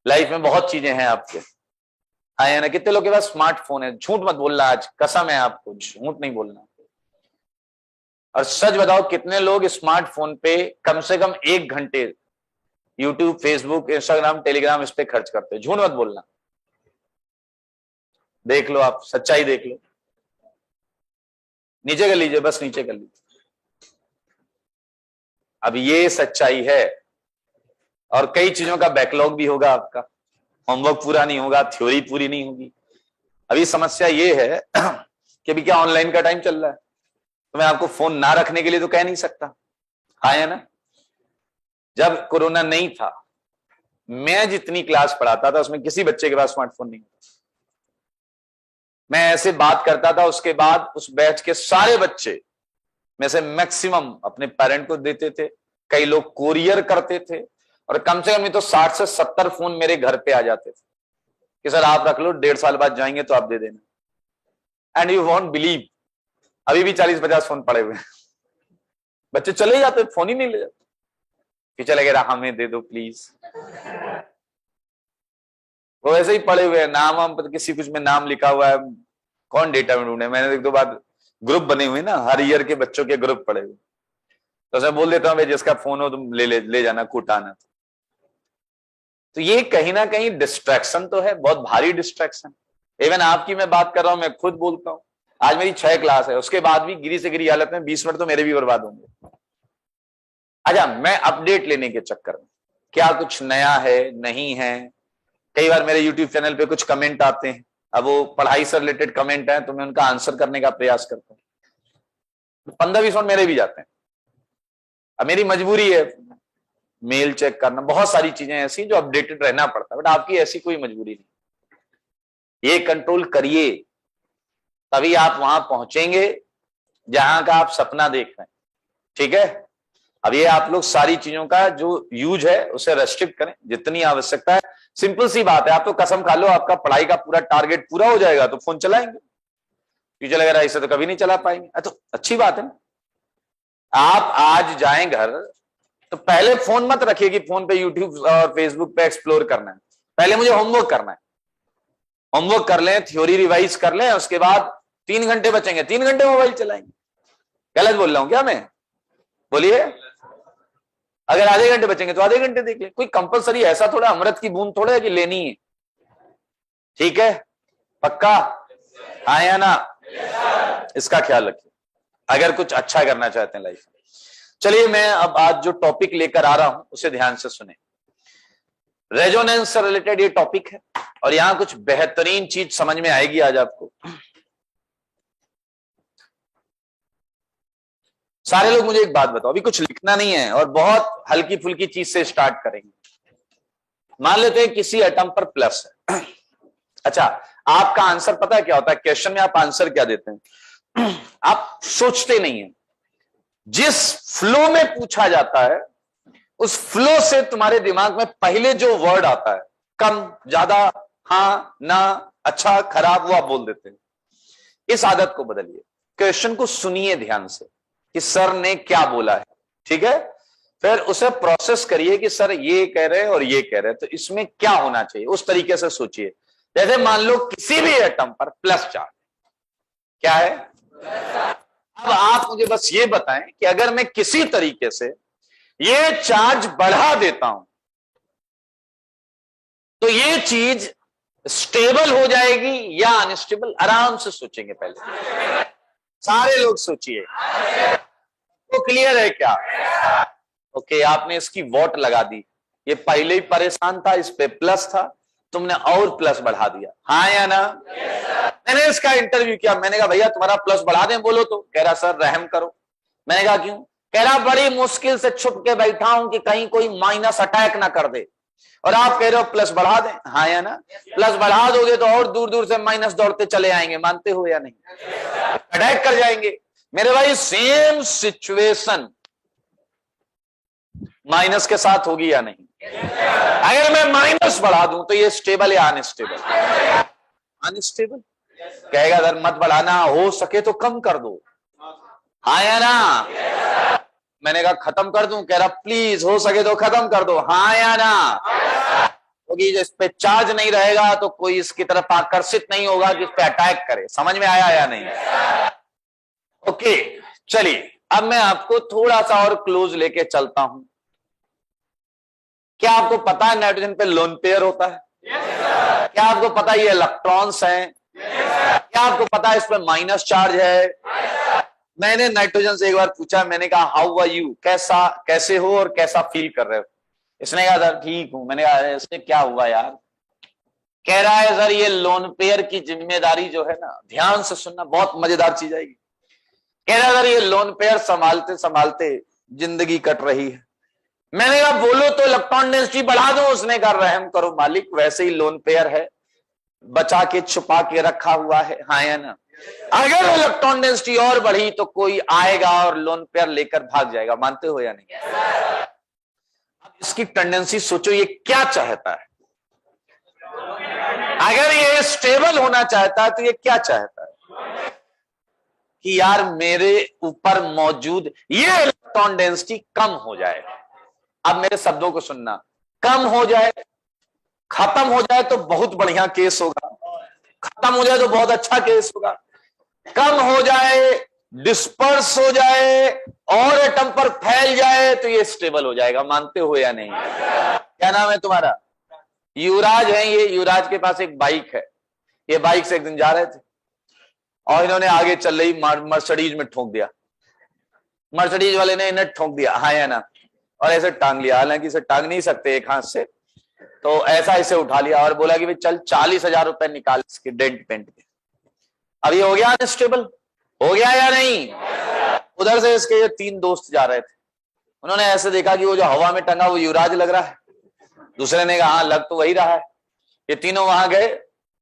लाइफ में बहुत चीजें हैं आपके, आए ना। कितने लोग के पास स्मार्टफोन है, झूठ मत बोलना, आज कसम है आपको, झूठ नहीं बोलना। और सच बताओ कितने लोग स्मार्टफोन पे कम से कम 1 घंटे यूट्यूब, फेसबुक, इंस्टाग्राम, टेलीग्राम इस पे खर्च करते हैं। झूठ मत बोलना, देख लो, आप सच्चाई देख लो। नीचे कर लीजिए, बस नीचे कर लीजिए। अब ये सच्चाई है। और कई चीजों का बैकलॉग भी होगा आपका, होमवर्क पूरा नहीं होगा, थ्योरी पूरी नहीं होगी। अभी समस्या ये है कि अभी क्या ऑनलाइन का टाइम चल रहा है, तो मैं आपको फोन ना रखने के लिए तो कह नहीं सकता, हाँ या ना। जब कोरोना नहीं था, मैं जितनी क्लास पढ़ाता था उसमें किसी बच्चे के पास स्मार्टफोन नहीं था। मैं ऐसे बात करता था, उसके बाद उस बैच के सारे बच्चे में से मैक्सिमम अपने पेरेंट को देते थे, कई लोग कोरियर करते थे, और कम से कम नहीं तो 60 से 70 फोन मेरे घर पे आ जाते थे कि सर आप रख लो, 1.5 साल बाद जाएंगे तो आप दे देना। एंड यू वॉन्ट बिलीव, अभी भी 40-50 फोन पड़े हुए हैं। बच्चे चले जाते, फोन ही नहीं ले जाते, कि चले गए हमें दे दो प्लीज। वो ऐसे ही पड़े हुए हैं, नाम हम किसी कुछ में नाम लिखा हुआ है, कौन डेटा में ढूंढे। मैंने 1-2 बार ग्रुप बने हुए ना, हर ईयर के बच्चों के ग्रुप पड़े हुए, तो मैं बोल देता हूँ भाई जिसका फोन हो तुम ले जाना, कूटाना। तो ये कहीं ना कहीं डिस्ट्रैक्शन तो है, बहुत भारी डिस्ट्रैक्शन। इवन आपकी मैं बात कर रहा हूं, मैं खुद बोलता हूं, आज मेरी 6 क्लास है, उसके बाद भी गिरी से गिरी हालत में 20 मिनट तो मेरे भी बर्बाद होंगे। अच्छा, मैं अपडेट लेने के चक्कर में क्या कुछ नया है नहीं है। कई बार मेरे यूट्यूब चैनल पे कुछ कमेंट आते हैं, अब वो पढ़ाई से रिलेटेड कमेंट है, तो मैं उनका आंसर करने का प्रयास करता हूँ। 15-20 मिनट मेरे भी जाते हैं, अब मेरी मजबूरी है, मेल चेक करना, बहुत सारी चीजें ऐसी जो अपडेटेड रहना पड़ता है। बट आपकी ऐसी कोई मजबूरी नहीं, ये कंट्रोल करिए, तभी आप वहां पहुंचेंगे जहां का आप सपना देख रहे हैं। ठीक है, अब ये आप लोग सारी चीजों का जो यूज है उसे रेस्ट्रिक्ट करें जितनी आवश्यकता है। सिंपल सी बात है, आप तो कसम खा लो आपका पढ़ाई का पूरा टारगेट पूरा हो जाएगा तो फोन चलाएंगे, टीचर लगेगा ऐसे तो कभी नहीं चला पाएंगे। तो अच्छी बात है ना। आप आज जाएं घर तो पहले फोन मत रखिए कि फोन पे यूट्यूब और फेसबुक पे एक्सप्लोर करना है, पहले मुझे होमवर्क करना है। होमवर्क कर लें, थ्योरी रिवाइज कर लें, उसके बाद 3 घंटे बचेंगे, 3 घंटे मोबाइल चलाएंगे। गलत बोल रहा हूं क्या मैं? बोलिए। अगर आधे घंटे बचेंगे तो आधे घंटे देख ले, कोई कंपलसरी ऐसा थोड़ा अमृत की बूंद थोड़ा है कि लेनी है। ठीक है, पक्का? हाँ या ना? इसका ख्याल रखिए अगर कुछ अच्छा करना चाहते हैं लाइफ में। चलिए, मैं अब आज जो टॉपिक लेकर आ रहा हूं उसे ध्यान से सुने। रेजोनेंस से रिलेटेड ये टॉपिक है और यहां कुछ बेहतरीन चीज समझ में आएगी आज आपको। सारे लोग मुझे एक बात बताओ, अभी कुछ लिखना नहीं है और बहुत हल्की फुल्की चीज से स्टार्ट करेंगे। मान लेते हैं किसी एटम पर प्लस है। अच्छा, आपका आंसर पता है क्या होता है? क्वेश्चन में आप आंसर क्या देते हैं? आप सोचते नहीं है। जिस फ्लो में पूछा जाता है उस फ्लो से तुम्हारे दिमाग में पहले जो वर्ड आता है, कम, ज्यादा, हाँ, ना, अच्छा, खराब, वो आप बोल देते हैं। इस आदत को बदलिए। क्वेश्चन को सुनिए ध्यान से कि सर ने क्या बोला है, ठीक है? फिर उसे प्रोसेस करिए कि सर ये कह रहे हैं और ये कह रहे हैं, तो इसमें क्या होना चाहिए, उस तरीके से सोचिए। जैसे मान लो किसी भी एटम पर प्लस चार्ज, क्या है? अब आप मुझे बस ये बताएं कि अगर मैं किसी तरीके से ये चार्ज बढ़ा देता हूं तो ये चीज स्टेबल हो जाएगी या अनस्टेबल? आराम से सोचेंगे पहले, सारे लोग सोचिए। तो क्लियर है क्या? ओके, आपने इसकी वॉट लगा दी। ये पहले ही परेशान था, इस पे प्लस था, तुमने और प्लस बढ़ा दिया, हाँ या ना? मैंने इसका इंटरव्यू किया, मैंने कहा भैया तुम्हारा प्लस बढ़ा दें, बोलो तो। कह रहा सर रहम करो। मैंने कहा क्यों? कह रहा बड़ी मुश्किल से छुप के बैठा हूं कि कहीं कोई माइनस अटैक ना कर दे, और आप कह रहे हो प्लस बढ़ा दें, हाँ या ना? प्लस बढ़ा दोगे तो और दूर दूर से माइनस दौड़ते चले आएंगे, मानते हो या नहीं? अटैक कर जाएंगे। मेरे भाई सेम सिचुएशन माइनस के साथ होगी या नहीं? अगर मैं माइनस बढ़ा दूं तो ये स्टेबल या अनस्टेबल? अनस्टेबल। कहेगा अगर मत बढ़ाना, हो सके तो कम कर दो, हाँ या ना? मैंने कहा खत्म कर दूं? कह रहा प्लीज हो सके तो खत्म कर दो, हाँ या ना? क्योंकि इस पे चार्ज नहीं रहेगा तो कोई इसकी तरफ आकर्षित नहीं होगा कि इस पे अटैक करे। समझ में आया या नहीं? ओके, चलिए अब मैं आपको थोड़ा सा और क्लोज लेके चलता हूं। क्या आपको पता है नाइट्रोजन पे लोन पेयर होता है? क्या आपको पता है ये इलेक्ट्रॉन्स हैं? क्या आपको पता है इस पे माइनस चार्ज है? मैंने नाइट्रोजन से एक बार पूछा, मैंने कहा हाउ आर यू, कैसे हो और कैसा फील कर रहे हो? इसने कहा सर ठीक हूं। मैंने कहा इससे क्या हुआ यार? कह रहा है सर ये लोन पेयर की जिम्मेदारी जो है ना, ध्यान से सुनना, बहुत मजेदार चीज आएगी। कह रहा है सर ये लोन पेयर संभालते संभालते जिंदगी कट रही है। मैंने कहा बोलो तो इलेक्ट्रॉन डेंसिटी बढ़ा दो। उसने कहा रहम करो मालिक, वैसे ही लोन पेयर है, बचा के छुपा के रखा हुआ है, हाँ या ना? अगर इलेक्ट्रॉन डेंसिटी और बढ़ी तो कोई आएगा और लोन पेयर लेकर भाग जाएगा, मानते हो या नहीं? अब इसकी टेंडेंसी सोचो, ये क्या चाहता है? अगर ये स्टेबल होना चाहता है तो ये क्या चाहता है? कि यार मेरे ऊपर मौजूद ये इलेक्ट्रॉन डेंसिटी कम हो जाए। अब मेरे शब्दों को सुनना, कम हो जाए, खत्म हो जाए तो बहुत बढ़िया केस होगा, खत्म हो जाए तो बहुत अच्छा केस होगा, कम हो जाए, डिस्पर्स हो जाए और एटम पर फैल जाए तो ये स्टेबल हो जाएगा। मानते हो या नहीं? क्या नाम है तुम्हारा? युवराज है। ये युवराज के पास एक बाइक है। ये बाइक से एक दिन जा रहे थे और इन्होंने आगे चल रही मर्सिडीज में ठोक दिया। मर्सिडीज वाले ने इन्हें ठोक दिया, हाँ या ना? और ऐसे टांग लिया, हालांकि इसे टांग नहीं सकते एक हाथ से, तो ऐसा इसे उठा लिया और बोला कि भाई चल 40,000 रुपए निकाल इसके डेंट पेंट के। अब ये हो गया अनस्टेबल, हो गया या नहीं? उधर से इसके ये 3 दोस्त जा रहे थे। उन्होंने ऐसे देखा कि वो जो हवा में टंगा वो युवराज लग रहा है। दूसरे ने कहा हाँ लग तो वही रहा है। ये तीनों वहां गए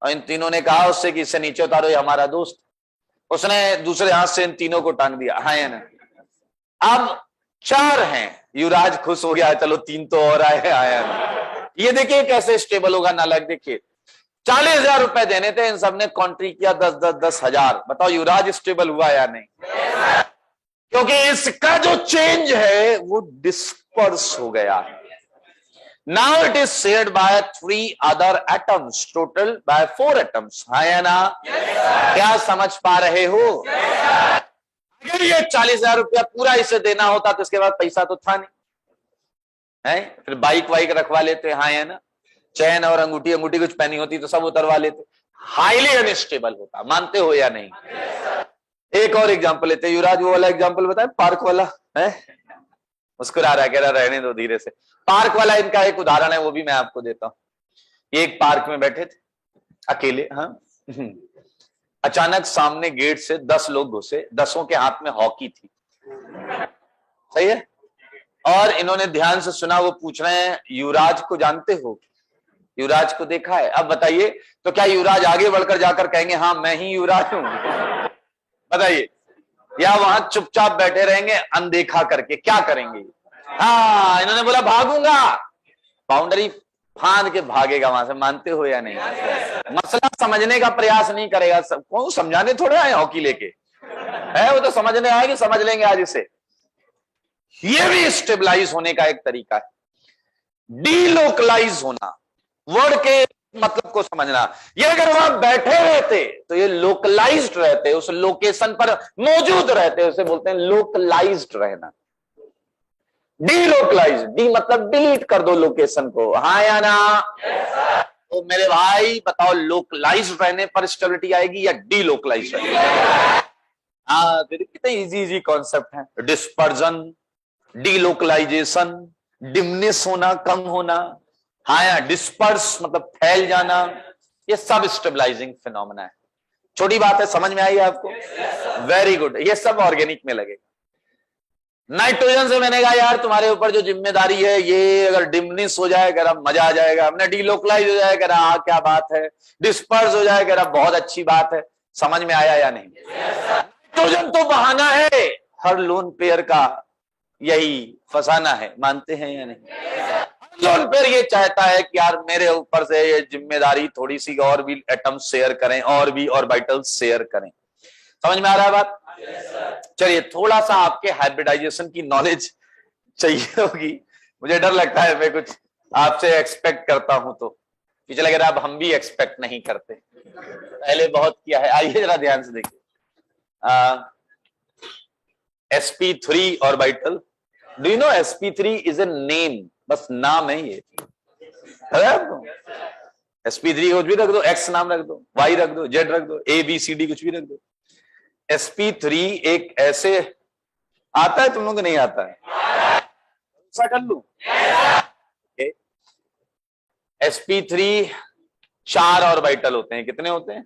और इन तीनों ने कहा उससे कि इससे नीचे उतारो, ये हमारा दोस्त। उसने दूसरे हाथ से इन तीनों को टांग दिया, हाँ या ना? अब 4 हैं। युवराज खुश हो गया, चलो 3 तो और आए, आया ना? ये देखिए कैसे स्टेबल होगा नालक। देखिए 40,000 रुपए देने थे, इन सबने कॉन्ट्री किया 10,000। बताओ युवराज स्टेबल हुआ या नहीं? क्योंकि इसका जो चेंज है वो डिस्पर्स हो गया है। Now it is shared by 3 other atoms, total by 4 atoms. हाँ या ना? क्या समझ पा रहे हो? अगर ये 40,000 रुपया पूरा इसे देना होता तो इसके बाद पैसा तो था नहीं है, फिर बाइक वाइक रखवा लेते। हाँ या ना? चैन और अंगूठी अंगूठी कुछ पहनी होती तो सब उतरवा लेते। हाईली अनस्टेबल होता, मानते हो या नहीं? एक और एग्जांपल लेते हैं। युवराज वो वाला एग्जांपल बताए, पार्क वाला है, मुस्कुरा रहा है, कह रहा रहने दो धीरे से। पार्क वाला इनका एक उदाहरण है, वो भी मैं आपको देता हूं। ये एक पार्क में बैठे थे अकेले। हाँ, अचानक सामने गेट से 10 लोग घुसे, 10 के हाथ में हॉकी थी। सही है? और इन्होंने ध्यान से सुना, वो पूछ रहे हैं युवराज को जानते हो? युवराज को देखा है? अब बताइए, तो क्या युवराज आगे बढ़कर जाकर कहेंगे हाँ मैं ही युवराज हूं? बताइए। या वहां चुपचाप बैठे रहेंगे अनदेखा करके? क्या करेंगे? हाँ, इन्होंने बोला भागूंगा, बाउंड्री फांद के भागेगा वहां से। मानते हो या नहीं? मसला समझने का प्रयास नहीं करेगा। सबको समझाने थोड़े आए हॉकी लेके, है वो तो समझने आए कि समझ लेंगे आज इसे। ये भी स्टेबलाइज होने का एक तरीका है। डीलोकलाइज होना, वर्ड के मतलब को समझना। ये अगर वहां बैठे रहते तो ये लोकलाइज्ड रहते, उस लोकेशन पर मौजूद रहते, उसे बोलते हैं लोकलाइज्ड रहना। डीलोकलाइज, डी मतलब डिलीट कर दो लोकेशन को। हाँ या ना? तो मेरे भाई बताओ, लोकलाइज्ड रहने पर स्टेबिलिटी आएगी या डीलोकलाइज्ड रहने? हाँ, कितने इजी इजी कॉन्सेप्ट हैं। डिस्पर्जन, डीलोकलाइजेशन, डिमनेस होना, कम होना। हाँ या? डिस्पर्स मतलब फैल जाना। ये सब स्टेबलाइजिंग फिनोमेना है। छोटी बात है, समझ में आई आपको? Very good. ये सब ऑर्गेनिक में लगेगा। नाइट्रोजन से मैंने कहा यार तुम्हारे ऊपर जो जिम्मेदारी है, ये अगर डिमनिस हो जाए करा मजा आ जाएगा। हमने डीलोकलाइज हो जाए करा क्या बात है, डिस्पर्स हो जाए करा बहुत अच्छी बात है। समझ में आया या नहीं? नाइट्रोजन तो बहाना है हर लोन पेयर का, यही फसाना है। मानते हैं या नहीं? लोन पेयर ये चाहता है कि यार मेरे ऊपर से ये जिम्मेदारी थोड़ी सी और भी एटम शेयर करें, और भी ऑर्बिटल्स शेयर करें। समझ में आ रहा है बात? चलिए, थोड़ा सा आपके हाइब्रिडाइजेशन की नॉलेज चाहिए होगी। मुझे डर लगता है मैं कुछ आपसे एक्सपेक्ट करता हूं तो पीछे लग रहा है अब हम भी एक्सपेक्ट नहीं करते, पहले बहुत किया है। आइए जरा ध्यान से देखिए। sp3 orbital, do you know sp3 is a name, बस नाम है ये। sp3 कुछ भी रख दो, x नाम रख दो, y रख दो, z रख दो, a b c d कुछ भी रख दो। sp3 एक ऐसे आता है, तुम लोग को नहीं आता है? ऐसा कर लू। sp3 4 ऑर्बिटल होते हैं। कितने होते हैं?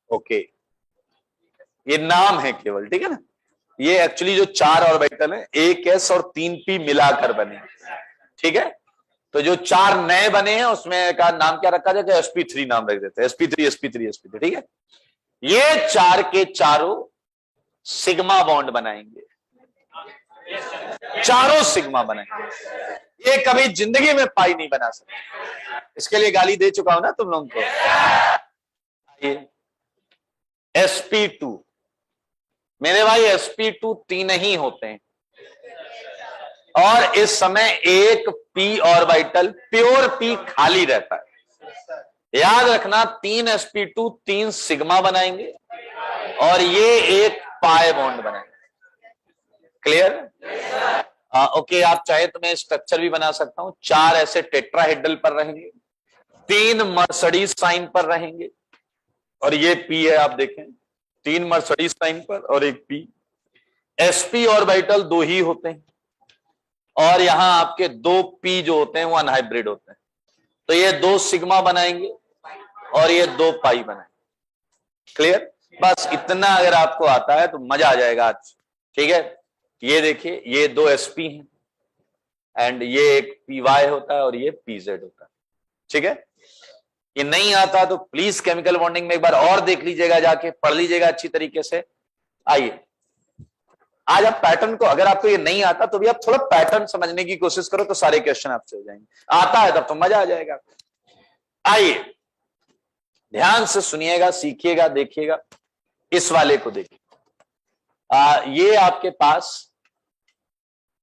ओके, ये नाम है केवल, ठीक है ना? ये एक्चुअली जो 4 ऑर्बिटल है, एक s और 3 p मिलाकर बने, ठीक है? तो जो 4 नए बने हैं उसमें का नाम क्या रखा जाए? sp3 नाम रख देते हैं। sp3 sp3 sp3, ठीक है? ये 4 के चारों सिग्मा बॉन्ड बनाएंगे, चारों सिग्मा बनाएंगे। ये कभी जिंदगी में पाई नहीं बना सकते। इसके लिए गाली दे चुका हूं ना तुम लोगों को। ये sp2, मेरे भाई sp2 3 ही होते हैं, और इस समय एक p ऑर्बिटल, प्योर p खाली रहता है। याद रखना, 3 sp2 3 सिग्मा बनाएंगे और ये एक पाई बॉन्ड बनाएंगे। क्लियर? ओके, आप चाहे तो मैं स्ट्रक्चर भी बना सकता हूं। 4 ऐसे टेट्राहेड्रल पर रहेंगे, 3 मर्सिडीज साइन पर रहेंगे, और ये p है, आप देखें 3 मर्सिडीज साइन पर और एक p। sp ऑर्बिटल 2 ही होते हैं, और यहां आपके 2 p जो होते हैं वो अनहाइब्रिड होते हैं। तो ये 2 सिग्मा बनाएंगे और ये 2 पाई बनाएंगे। क्लियर? बस इतना अगर आपको आता है तो मजा आ जाएगा आज, ठीक है? ये देखिए, ये 2 sp हैं, एंड ये एक py होता है और ये pz होता है, ठीक है? ये नहीं आता तो प्लीज केमिकल बॉन्डिंग में एक बार और देख लीजिएगा, जाके पढ़ लीजिएगा अच्छी तरीके से। आइए, आज आप पैटर्न को, अगर आपको ये नहीं आता तो भी आप थोड़ा पैटर्न समझने की कोशिश करो तो सारे क्वेश्चन आपसे हो जाएंगे। आता है तब तो मजा आ जाएगा। आइए ध्यान से सुनिएगा, सीखिएगा, देखिएगा। इस वाले को देखिए, ये आपके पास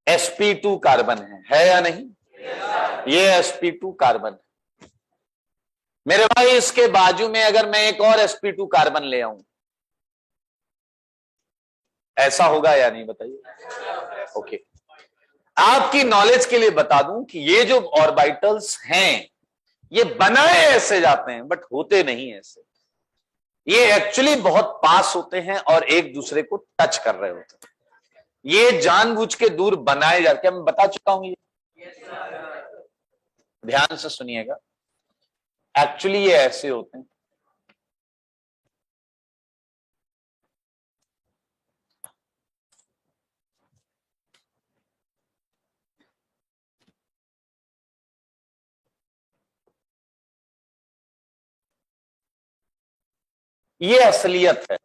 sp2 कार्बन है या नहीं? ये sp2 कार्बन। मेरे भाई इसके बाजू में अगर मैं एक और sp2 कार्बन ले आऊं, ऐसा होगा या नहीं बताइए? ओके, आपकी नॉलेज के लिए बता दूं कि ये जो ऑर्बिटल्स हैं ये बनाए ऐसे जाते हैं बट होते नहीं ऐसे। ये एक्चुअली बहुत पास होते हैं और एक दूसरे को टच कर रहे होते हैं। ये जानबूझ के दूर बनाए जाते हैं, मैं बता चुका हूं ये। ध्यान से सुनिएगा, एक्चुअली ये ऐसे होते हैं। ये असलियत है,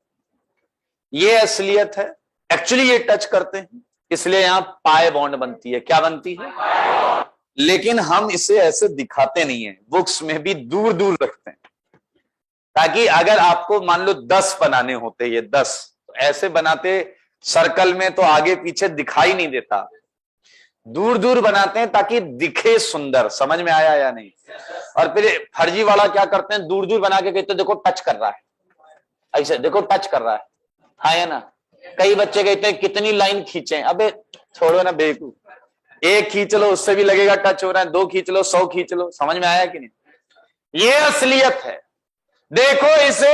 ये असलियत है। एक्चुअली ये टच करते हैं, इसलिए यहां पाई बॉन्ड बनती है। क्या बनती है? लेकिन हम इसे ऐसे दिखाते नहीं है, बुक्स में भी दूर दूर रखते हैं, ताकि अगर आपको मान लो 10 बनाने होते, ये 10 तो ऐसे बनाते सर्कल में तो आगे पीछे दिखाई नहीं देता, दूर दूर बनाते हैं ताकि दिखे सुंदर। समझ में आया या नहीं? और फिर फर्जी वाला क्या करते हैं, दूर दूर बना के कहते देखो टच कर रहा है, ऐसे देखो टच कर रहा है। हाँ या ना? कई बच्चे कहते हैं कितनी लाइन खींचे, अबे छोड़ो ना बेवकूफ, एक खींच लो उससे भी लगेगा टच हो रहा है, 2 खींच लो, 100 खींच लो। समझ में आया कि नहीं? ये असलियत है। देखो इसे,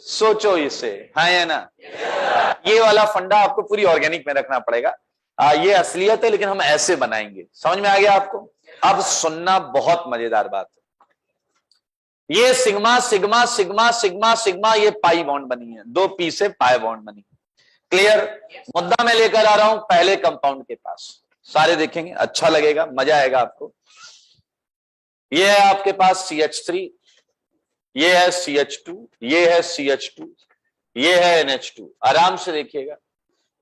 सोचो इसे। हाँ या ना? ये वाला फंडा आपको पूरी ऑर्गेनिक में रखना पड़ेगा। ये असलियत है लेकिन हम ऐसे बनाएंगे। समझ में आ गया आपको? अब सुनना, बहुत मजेदार बात है। ये sigma sigma sigma sigma sigma, ये पाई बॉन्ड बनी है, 2 पी से पाई बॉन्ड बनी। क्लियर? मुद्दा मैं लेकर आ रहा हूं पहले कंपाउंड के पास, सारे देखेंगे, अच्छा लगेगा, मजा आएगा आपको। ये है आपके पास CH3, ये है CH2, ये है CH2, ये है NH2। आराम से देखिएगा,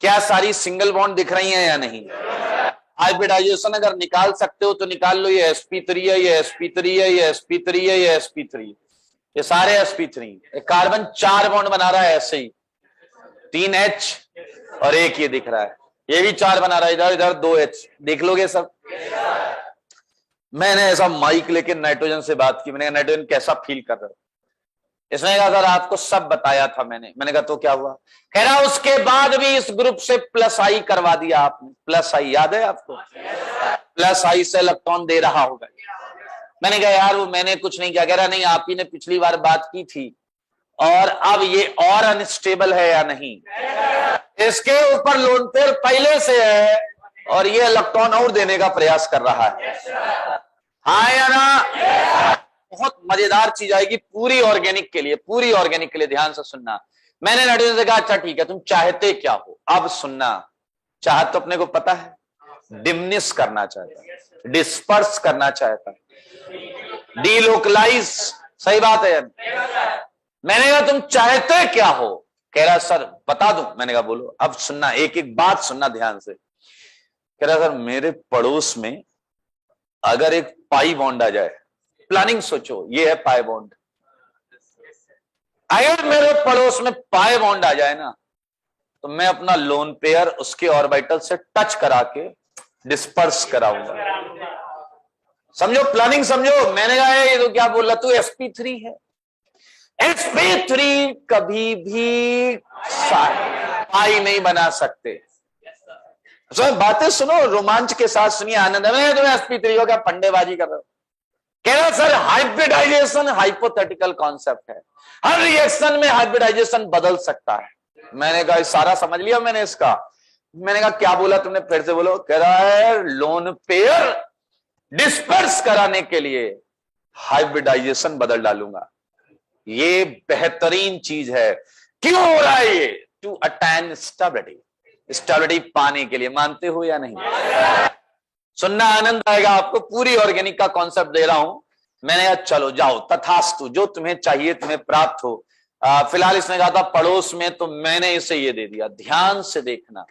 क्या सारी सिंगल बॉन्ड दिख रही हैं या नहीं? हाइब्रिडाइजेशन अगर निकाल सकते हो तो निकाल लो। ये sp3 है, ये sp3 है, ये sp3 है, ये sp3, ये सारे sp3। कार्बन 4 बॉन्ड बना रहा है ऐसे ही, 3H और एक ये दिख रहा है, ये भी 4 बना रहा है, इधर इधर 2H। देख लोगे सब? मैंने ऐसा माइक लेके नाइट्रोजन से बात की, मैंने कहा नाइट्रोजन कैसा फील कर रहे हो? इसने कहा सर आपको सब बताया था मैंने कहा तो क्या हुआ? कह रहा उसके बाद भी इस ग्रुप से +I करवा दिया आपने। +I याद है आपको? +I से इलेक्ट्रॉन दे रहा होगा। मैंने कहा यार वो मैंने कुछ नहीं किया। कह रहा नहीं, आप ही ने पिछली बार बात की थी, और अब ये और अनस्टेबल है या नहीं? इसके ऊपर लोन पेयर पहले से है और ये इलेक्ट्रॉन और देने का प्रयास कर रहा है। हाँ या ना? बहुत मजेदार चीज आएगी पूरी ऑर्गेनिक के लिए, पूरी ऑर्गेनिक के लिए। ध्यान से सुनना। मैंने नाइट्रोजन से कहा अच्छा ठीक है, तुम चाहते क्या हो? अब सुनना, चाहत तो अपने को पता है, डिमिनिश करना चाहता है, डिस्पर्स करना चाहता है, डीलोकलाइज। सही बात है? मैंने कहा तुम चाहते क्या हो? कह रहा सर बता दूं। मैंने कहा बोलो। अब सुनना, एक एक बात सुनना ध्यान से। कह रहा सर मेरे पड़ोस में अगर एक पाई बॉन्ड आ जाए, प्लानिंग सोचो, ये है पाई बॉन्ड, अगर मेरे पड़ोस में पाई बॉन्ड आ जाए ना, तो मैं अपना लोन पेयर उसके ऑर्बिटल से टच करा के डिस्पर्स कराऊंगा। समझो, प्लानिंग समझो। मैंने कहा ये तो क्या बोल रहा तू, sp3 है। sp3 कभी भी पाई नहीं बना सकते। बातें सुनो, रोमांच के साथ सुनिए, आनंद में। तुम्हें sp3 हो क्या पंडेबाजी कर रहे हो? कह रहा सर हाइब्रिडाइजेशन हाइपोथेटिकल कॉन्सेप्ट है, हर रिएक्शन में हाइब्रिडाइजेशन बदल सकता है। मैंने कहा सारा समझ लिया मैंने इसका। मैंने कहा क्या बोला तुमने, फिर से बोलो। कह रहा है लोन पेयर डिस्पर्स कराने के लिए हाइब्रिडाइजेशन बदल डालूंगा। ये बेहतरीन चीज है। क्यों हो रहा है ये? टू अटेन स्टेबिलिटी, स्टेबिलिटी पाने के लिए। मानते हो या नहीं? सुनना, आनंद आएगा आपको। पूरी ऑर्गेनिक का कॉन्सेप्ट दे रहा हूं। मैंने कहा चलो जाओ, तथास्तु, जो तुम्हें चाहिए तुम्हें प्राप्त हो। फिलहाल इसने कहा था पड़ोस में, तो मैंने इसे ये दे दिया। ध्यान से देखना,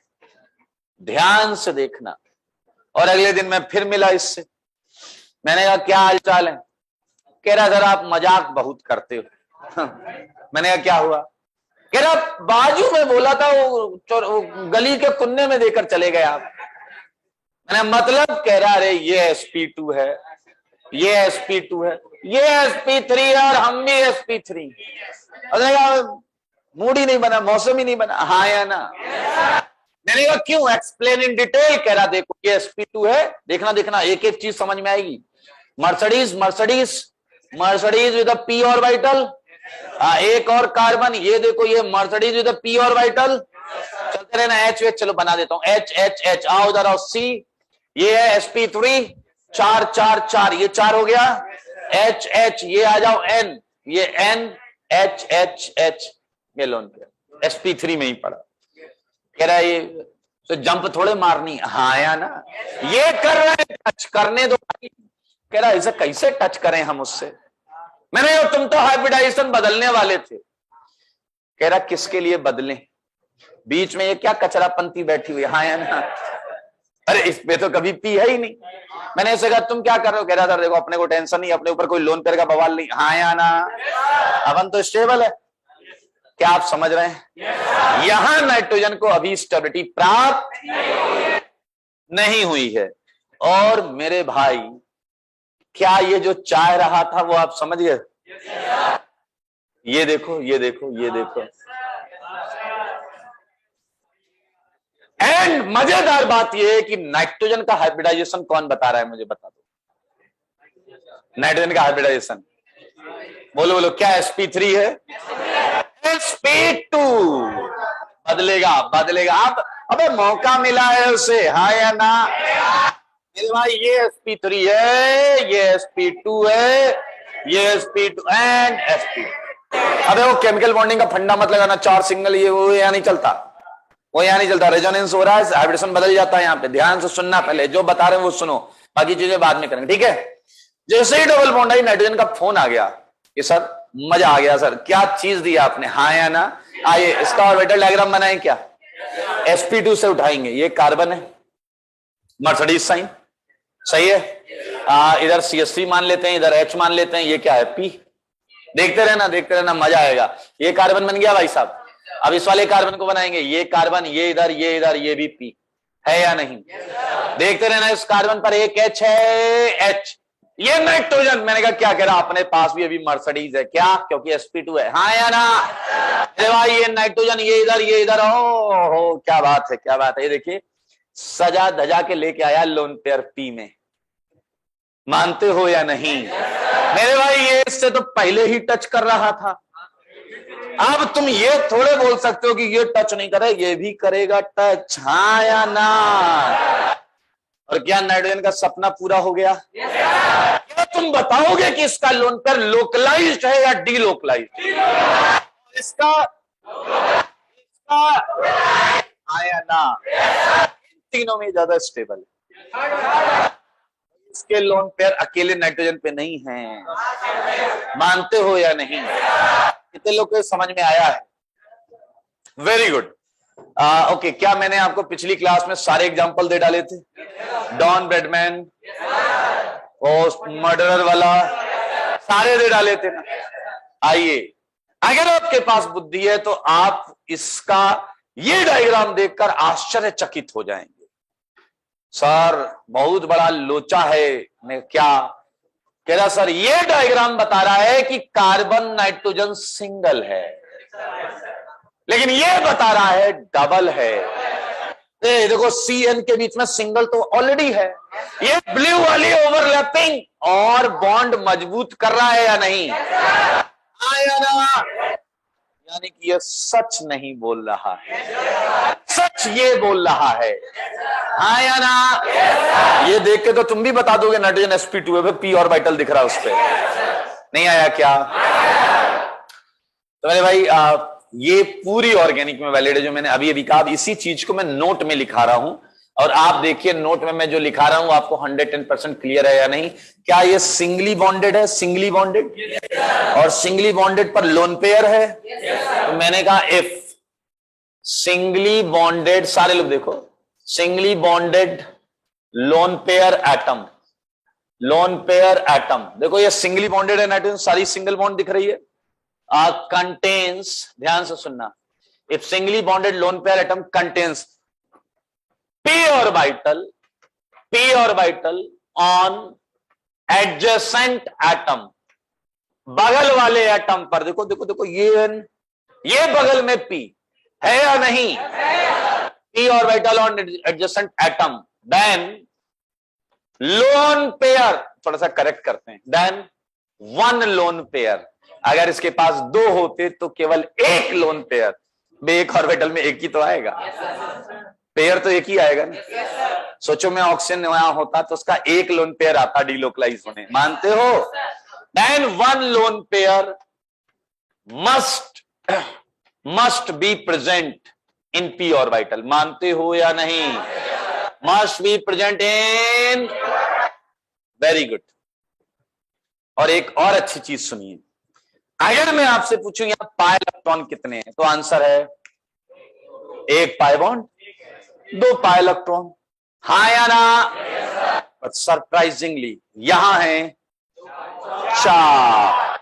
ध्यान से देखना। और अगले दिन मैं फिर मिला इससे। मैंने कहा क्या हाल चाल है? कह रहा सर आप मजाक बहुत करते हो। मैंने कहा क्या हुआ? कह रहा बाजू में बोला था वो गली के कुन्ने में देकर चले गए आप। मैंने मतलब कह रहा अरे ये sp2 है, ये sp2 है, ये sp3 है और हम भी sp3। मूड ही नहीं बना, मौसम ही नहीं बना, हाँ या ना? मैंने कहा क्यों? Explain in detail. कह रहा देखो ये sp2 है, देखना देखना एक एक चीज समझ में आएगी। Mercedes Mercedes Mercedes with P orbital, एक और कार्बन, ये देखो ये मर्सिडीज विद पी ऑर्बिटल। चलते रहना, एच एच, चलो बना देता हूं, एच एच एच, आओ उधर आओ, सी, ये है sp3, 4 4 4, ये 4 हो गया, एच एच, ये आ जाओ एन, ये एन, एच एच एच, ये लोन पे sp3 में ही पड़ा। कह रहा है ये तो जंप थोड़े मारनी, हाँ या ना? ये कर रहे हैं, टच करने दो। कह रहा इसे कैसे टच करें हम उससे? मैंने कहा तुम तो हाइब्रिडाइजेशन बदलने वाले थे। कह रहा किसके लिए बदलें? बीच में ये क्या कचरापंती बैठी हुई, हाँ या ना? अरे इस पे तो कभी पी है ही नहीं। मैंने ऐसे कहा तुम क्या कर रहे हो? कह रहा था देखो अपने को टेंशन नहीं, अपने ऊपर कोई लोन पेयर का बवाल नहीं, हाँ या ना? अपन तो स्टेबल है। क्या आप समझ रहे हैं? यहां नाइट्रोजन को अभी स्टेबिलिटी प्राप्त नहीं हुई है। और मेरे भाई क्या ये जो चाह रहा था वो आप समझ गए? ये देखो ये देखो ये देखो। एंड मजेदार बात ये है कि नाइट्रोजन का हाइब्रिडाइजेशन कौन बता रहा है? मुझे बता दो नाइट्रोजन का हाइब्रिडाइजेशन। बोलो बोलो, क्या sp3 है? sp2 बदलेगा बदलेगा। अब अबे मौका मिला है उसे, हाँ या ना? मेरे भाई ये sp3 है, ये sp2 है, ये sp2 एंड sp2। अबे वो केमिकल बॉन्डिंग का फंडा मत लगाना, 4 सिंगल ये वो यहाँ नहीं चलता, वो यहाँ नहीं चलता। रेजोनेंस हो रहा है, हाइब्रिडेशन बदल जाता है। यहाँ पे ध्यान से सुनना, पहले जो बता रहे हैं वो सुनो, बाकी चीजें बाद में करेंगे, ठीक है? जैसे ही डबल बॉन्ड आई, नाइट्रोजन का फोन आ गया कि सर मजा आ गया सर, क्या चीज दिया आपने, हाँ या ना? आइए इसका ऑर्बिटल डायग्राम बनाएं। क्या? sp2 से उठाएंगे, ये कार्बन है, मर्सिडीज साइन, सही है। इधर CH3 मान लेते हैं, इधर H मान लेते हैं, ये क्या है? P। देखते रहना मजा आएगा। ये कार्बन बन गया भाई साहब। अब इस वाले कार्बन को बनाएंगे, ये कार्बन, ये इधर, ये इधर, ये भी P है या नहीं? देखते रहना, इस कार्बन पर एक H है, H, ये नाइट्रोजन। मैंने कहा क्या कह रहा, अपने पास भी अभी मर्सिडीज है, क्या? क्योंकि sp2 है, हाँ या ना? अरे भाई ये नाइट्रोजन, ये इधर, ये इधर, हो क्या बात है, क्या बात है। ये देखिए सजा धजा के लेके आया लोन पेयर P में, मानते हो या नहीं? मेरे भाई ये इससे तो पहले ही टच कर रहा था। अब तुम ये थोड़े बोल सकते हो कि ये टच नहीं करे, ये भी करेगा टच, हाँ या ना? और क्या नाइट्रोजन का सपना पूरा हो गया? क्या तुम बताओगे कि इसका लोन पेयर लोकलाइज्ड है या डीलोकलाइज्ड? इसका आया ना? इन तीनों में ज्यादा स्टेबल है। इसके लोन पेयर अकेले नाइट्रोजन पे नहीं है, मानते हो या नहीं? कितने लोग को समझ में आया है? Very good. ओके, क्या मैंने आपको पिछली क्लास में सारे एग्जांपल दे डाले थे? डॉन ब्रेडमैन और मर्डरर वाला सारे दे डाले थे ना? आइए, अगर आपके पास बुद्धि है तो आप इसका ये डायग्राम देखकर आश्चर्यचकित हो जाएंगे। सर बहुत बड़ा लोचा है। मैं क्या कह रहा? सर ये डायग्राम बता रहा है कि कार्बन नाइट्रोजन सिंगल है, लेकिन ये बता रहा है डबल है। देखो CN के बीच में सिंगल तो ऑलरेडी है, ये ब्लू वाली ओवरलैपिंग और बॉन्ड मजबूत कर रहा है या नहीं? या ना? यानी कि ये सच नहीं बोल रहा है, सच ये बोल रहा है, हाँ या ना? ये देख के तो तुम भी बता दोगे नाइट्रोजन sp2 है, P ऑर्बिटल दिख रहा है उस पे, नहीं आया क्या? तो मेरे भाई ये पूरी ऑर्गेनिक में वैलिड है जो मैंने अभी अभी कहा। इसी चीज को मैं नोट में लिखा रहा हूं और आप देखिए नोट में मैं जो लिखा रहा हूं आपको 110% क्लियर है या नहीं? क्या ये सिंगली बॉन्डेड है? सिंगली बॉन्डेड और सिंगली बॉन्डेड पर लोन पेयर है। तो मैंने कहा इफ सिंगली बॉन्डेड, सारे लोग देखो, singly bonded lone pair atom, lone pair atom, देखो ये सिंगली बॉन्डेड है नाइट्रोजन, सारी सिंगल बॉन्ड दिख रही है। कंटेन्स, ध्यान से सुनना, if singly bonded lone pair atom contains p orbital p orbital on adjacent atom, बगल वाले एटम पर, देखो देखो देखो, ये बगल में p है या नहीं, p orbital on adjacent atom, then lone pair, थोड़ा सा करेक्ट करते हैं, देन वन लोन पेयर, अगर इसके पास दो होते तो केवल एक लोन पेयर, एक ऑर्बिटल में एक ही तो आएगा, पेयर तो एक ही आएगा ना। सोचो मैं ऑक्सीजन वहां होता तो उसका एक लोन पेयर आता डिलोकलाइज होने, मानते हो? Then one lone pair must be present in P orbital, मानते हो या नहीं? Must be present in, very good. और एक और अच्छी चीज सुनिए, अगर मैं आपसे पूछूं यहां पाई इलेक्ट्रॉन कितने हैं, तो आंसर है एक पाई बॉन्ड, दो पाई इलेक्ट्रॉन, हाँ या ना? बट सरप्राइजिंगली यहां है चार,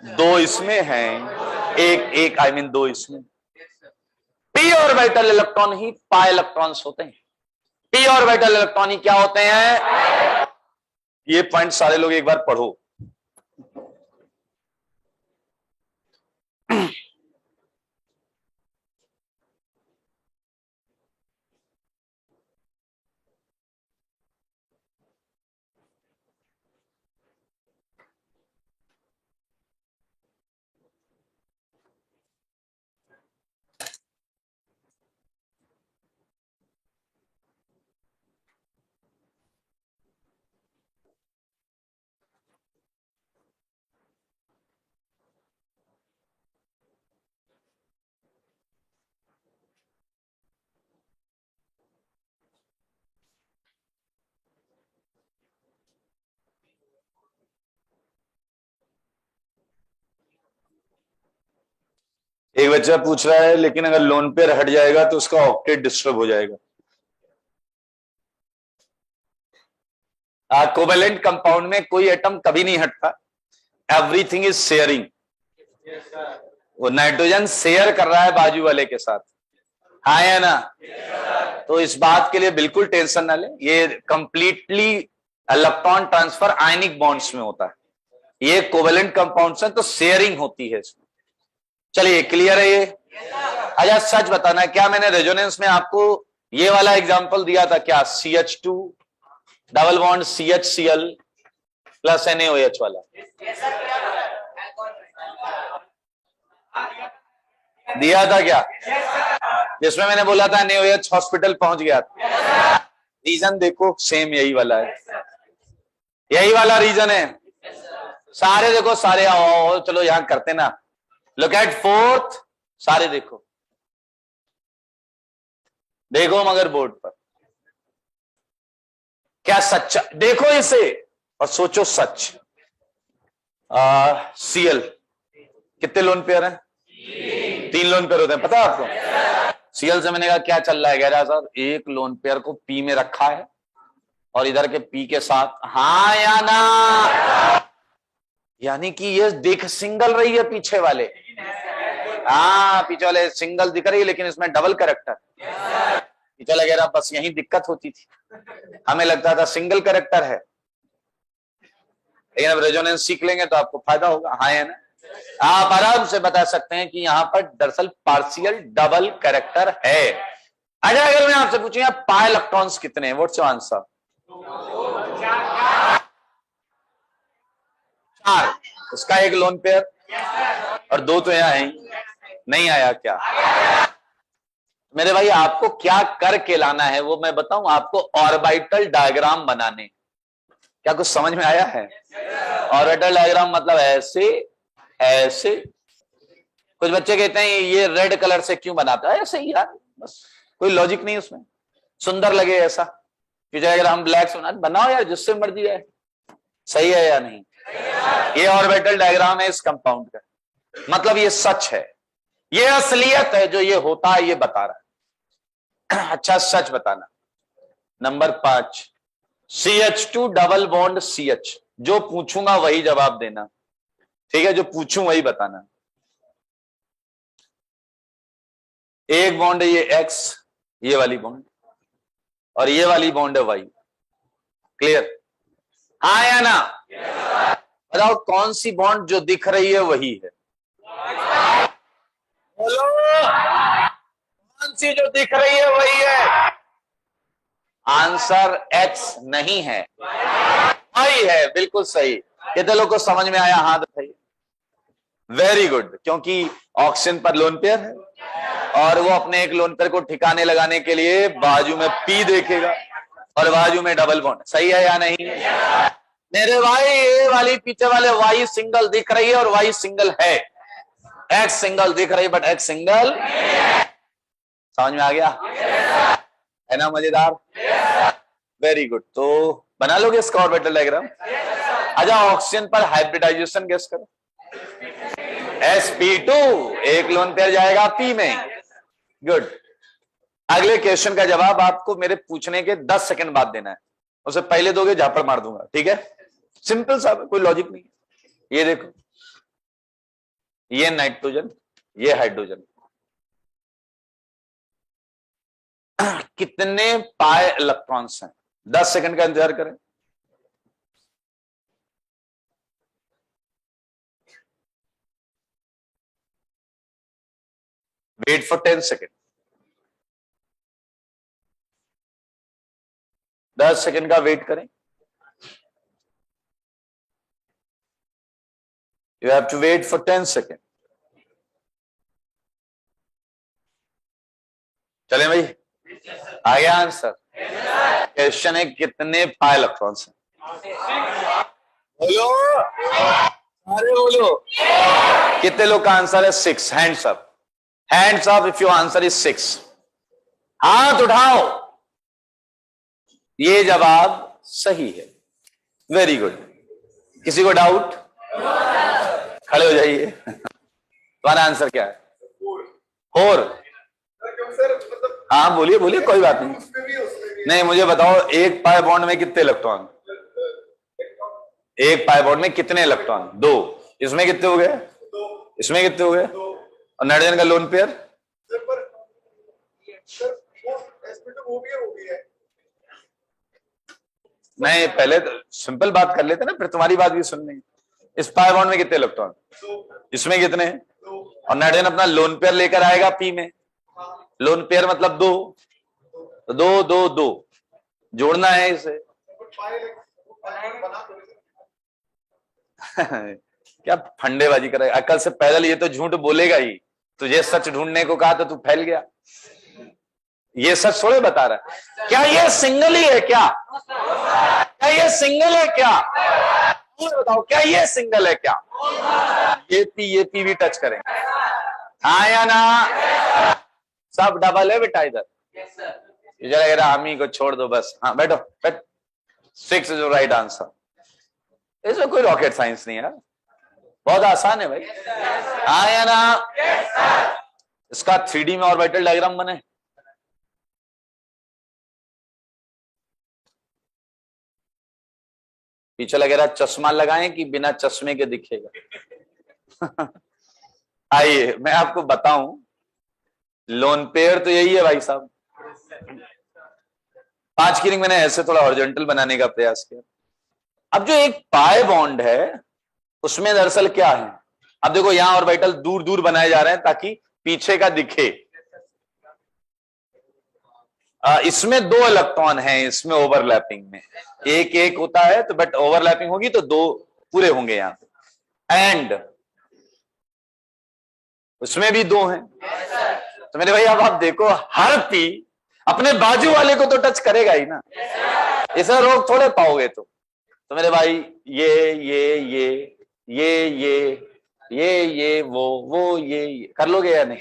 दो इसमें हैं, एक आई मीन दो इसमें। पी ऑर्बिटल इलेक्ट्रॉन ही पाई इलेक्ट्रॉन्स होते हैं, पी ऑर्बिटल इलेक्ट्रॉन ही क्या होते हैं? ये पॉइंट सारे लोग एक बार पढ़ो। एक बच्चा पूछ रहा है लेकिन अगर लोन पेयर हट जाएगा तो उसका ऑक्टेट डिस्टर्ब हो जाएगा। कोवेलेंट कंपाउंड में कोई एटम कभी नहीं हटता, एवरीथिंग इज शेयरिंग। वो नाइट्रोजन शेयर कर रहा है बाजू वाले के साथ, हाँ या ना? तो इस बात के लिए बिल्कुल टेंशन ना ले, ये कंप्लीटली इलेक्ट्रॉन ट्रांसफर आयनिक बॉन्ड्स में होता है, ये कोवेलेंट कंपाउंड्स हैं तो शेयरिंग होती है इसमें। चलिए क्लियर है ये? अच्छा सच बताना, क्या मैंने रेजोनेंस में आपको ये वाला एग्जांपल दिया था क्या? CH2 double bond CHCl plus NaOH वाला दिया था क्या? जिसमें मैंने बोला था NaOH हॉस्पिटल पहुंच गया था। रीजन देखो सेम यही वाला है, यही वाला रीजन है। सारे देखो, सारे आओ चलो यहां करते ना, लुक एट फोर्थ, सारे देखो देखो मगर बोर्ड पर क्या सच्चा, देखो इसे और सोचो सच। Cl कितने लोन पेयर हैं? 3 लोन पेयर होते हैं, पता है आपको? Cl से मैंने कहा क्या चल रहा है, कह रहा सर एक लोन पेयर को P में रखा है और इधर के P के साथ, हाँ या ना? यानी कि ये देख सिंगल रही है पीछे वाले, हाँ पीछे वाले सिंगल दिख रही है लेकिन इसमें डबल कैरेक्टर। पीछे लगे रहा, बस यही दिक्कत होती थी, हमें लगता था सिंगल कैरेक्टर है, लेकिन अब रेजोनेंस सीख लेंगे तो आपको फायदा होगा, हाँ या ना? आप आराम से बता सकते हैं कि यहां पर दरअसल पार्शियल डबल कैरेक्टर है। अच्छा अगर मैं आपसे पूछूं यहाँ पाई इलेक्ट्रॉन्स कितने हैं, व्हाट्स योर आंसर? 4, उसका एक लोन पेयर और 2 तो यहां है नहीं आया क्या? मेरे भाई आपको क्या करके लाना है वो मैं बताऊं आपको, ऑर्बिटल डायग्राम बनाने। क्या कुछ समझ में आया है? ऑर्बिटल डायग्राम मतलब ऐसे ऐसे। कुछ बच्चे कहते हैं ये रेड कलर से क्यों बनाता है, ऐसे ही यार, बस कोई लॉजिक नहीं उसमें, सुंदर लगे ऐसा कि अगर हम ब्लैक से बनाओ यार जिससे मर्जी है, सही है या नहीं? ये ऑर्बिटल डायग्राम है इस कंपाउंड का, मतलब ये सच है, ये असलियत है, जो ये होता है ये बता रहा है। अच्छा सच बताना। Number 5 CH2 double bond CH, जो पूछूंगा वही जवाब देना, ठीक है? जो पूछूं वही बताना। एक बॉन्ड है ये X, ये वाली बॉन्ड, और ये वाली बॉन्ड है Y। क्लियर? हाँ या ना? बताओ कौन सी बॉन्ड जो दिख रही है वही है? बोलो, कौन सी जो दिख रही है वही है? आंसर एक्स नहीं है, वही है। बिल्कुल सही। कितने लोग को समझ में आया? हाथ उठाइए। Very good. क्योंकि ऑक्शन पर लोन पेयर है और वो अपने एक लोन पेयर को ठिकाने लगाने के लिए बाजू में पी देखेगा और बाजू में डबल बॉन्ड। सही है या नहीं? मेरे भाई ये वाली पीछे वाले वाई सिंगल दिख रही है और वाई सिंगल है, एक्स सिंगल दिख रही है बट एक्स सिंगल। समझ में आ गया है ना? मजेदार। Very good. तो बना लोगे इसका ऑर्बिटल डायग्राम? अच्छा, ऑक्सीजन पर हाइब्रिडाइजेशन गेस करो। sp2 एक लोन पेयर जाएगा p में। गुड। अगले क्वेश्चन का जवाब आपको मेरे पूछने के 10 सेकंड बाद देना है। उसे पहले दोगे झापड़ मार दूंगा, ठीक है? सिंपल सा, कोई लॉजिक नहीं है। ये देखो, ये नाइट्रोजन, ये हाइड्रोजन। कितने पाए इलेक्ट्रॉन्स हैं? 10 सेकंड का इंतजार करें। Wait for 10 second. 10 सेकंड का वेट करें। You have to wait for 10 second. चले भाई, आ गया आंसर? क्वेश्चन है कितने पाए इलेक्ट्रॉन्स हैं? बोलो, अरे बोलो। कितने लोग का आंसर है 6? Hands up, hands up if your answer is 6। हाथ उठाओ। ये जवाब सही है। Very good. किसी को डाउट? खड़े हो जाइए। तुम्हारा आंसर क्या है? 4। हाँ बोलिए बोलिए, कोई बात नहीं। नहीं, मुझे बताओ एक पाई बॉन्ड में कितने इलेक्ट्रॉन? एक पाई बॉन्ड में कितने इलेक्ट्रॉन? 2। इसमें कितने हो गए? इसमें कितने हो गए? और नाइट्रोजन का लोन पेयर? नहीं, पहले तो सिंपल बात कर लेते ना, फिर तुम्हारी बात भी सुन लेंगे। इस पाई बॉन्ड में कितने इलेक्ट्रॉन? इसमें कितने? और नाइट्रोजन अपना लोन पेयर लेकर आएगा पी में। लोन पेयर मतलब 2, 2 2 2 जोड़ना है इसे। क्या फंडेबाजी करे? अकल से पैदल ये तो झूठ बोलेगा ही। तुझे सच ढूंढने को कहा तो तू फैल गया। ये सच थोड़े बता रहा है। क्या ये सिंगल ही है क्या? क्या ये सिंगल है क्या? बताओ, क्या ये सिंगल है क्या? ये पी भी टच करेंगे, हाँ या ना? सब डबल है बेटा इधर। जरा आमी को छोड़ दो बस। हाँ बैठो, बैठ। 6 इज राइट आंसर। इसमें कोई रॉकेट साइंस नहीं है, बहुत आसान है भाई। हाँ या ना? इसका 3D में ऑर्बिटल डायग्राम बने। पीछे लगे रहा चश्मा लगाएं कि बिना चश्मे के दिखेगा? आइए मैं आपको बताऊं, लोन पेयर तो यही है भाई साहब। 5 की रिंग मैंने ऐसे थोड़ा हॉरिजॉन्टल बनाने का प्रयास किया। अब जो एक पाई बॉन्ड है उसमें दरअसल क्या है? अब देखो यहां ऑर्बिटल दूर दूर बनाए जा रहे हैं ताकि पीछे का दिखे। इसमें 2 इलेक्ट्रॉन हैं, इसमें ओवरलैपिंग में एक एक होता है, तो बट ओवरलैपिंग होगी तो 2 पूरे होंगे यहां पे। एंड उसमें भी 2 हैं। तो मेरे भाई अब आप देखो, हर पी अपने बाजू वाले को तो टच करेगा ही ना, इसे रोक थोड़े पाओगे। तो मेरे भाई ये वो ये कर लोगे या नहीं?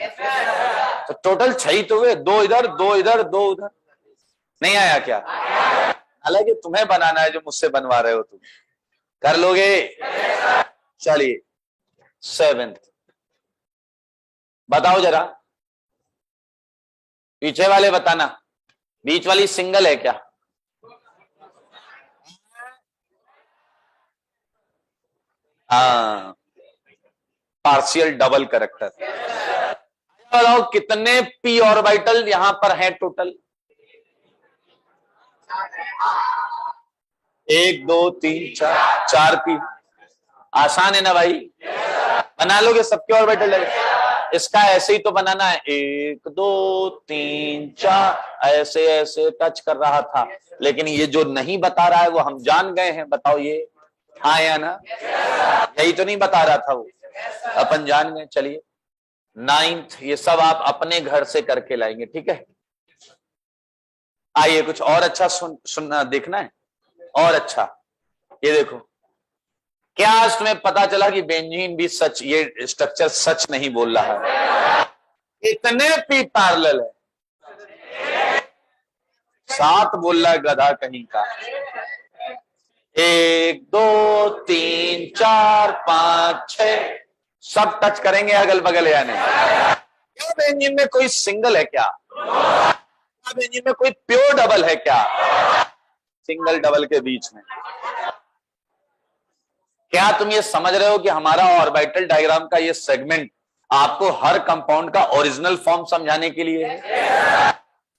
तो टोटल 6 तो हुए, 2 इधर 2 इधर 2 उधर। नहीं आया क्या? हालांकि तुम्हें बनाना है जो मुझसे बनवा रहे हो, तुम कर लोगे। चलिए 7th बताओ जरा, पीछे वाले बताना, बीच वाली सिंगल है क्या? हाँ, पार्शियल डबल करेक्टर। बताओ कितने पी ऑर्बिटल यहां पर हैं टोटल? 1 2 3 4 4 पी। आसान है ना भाई, बना लोगे सबके ऑर्बिटल डायग्राम। इसका ऐसे ही तो बनाना है, 1 2 3 4 ऐसे ऐसे टच कर रहा था, लेकिन ये जो नहीं बता रहा है वो हम जान गए हैं। बताओ ये हाँ या ना? यही तो नहीं बता रहा था वो, अपन जान गए। चलिए 9th, ये सब आप अपने घर से करके लाएंगे, ठीक है। आइए कुछ और अच्छा सुनना देखना है, और अच्छा ये देखो। क्या आज तुम्हें पता चला कि बेंजीन भी सच, ये स्ट्रक्चर सच नहीं बोल रहा है। इतने पी पैरेलल है, 7 बोल रहा है गधा कहीं का। 1 2 3 4 5 6 सब टच करेंगे अगल बगल या नहीं? क्या बेंजीन में कोई सिंगल है क्या? बेंजीन में कोई प्योर डबल है क्या? सिंगल डबल के बीच में। क्या तुम ये समझ रहे हो कि हमारा ऑर्बिटल डायग्राम का ये सेगमेंट आपको हर कंपाउंड का ओरिजिनल फॉर्म समझाने के लिए है?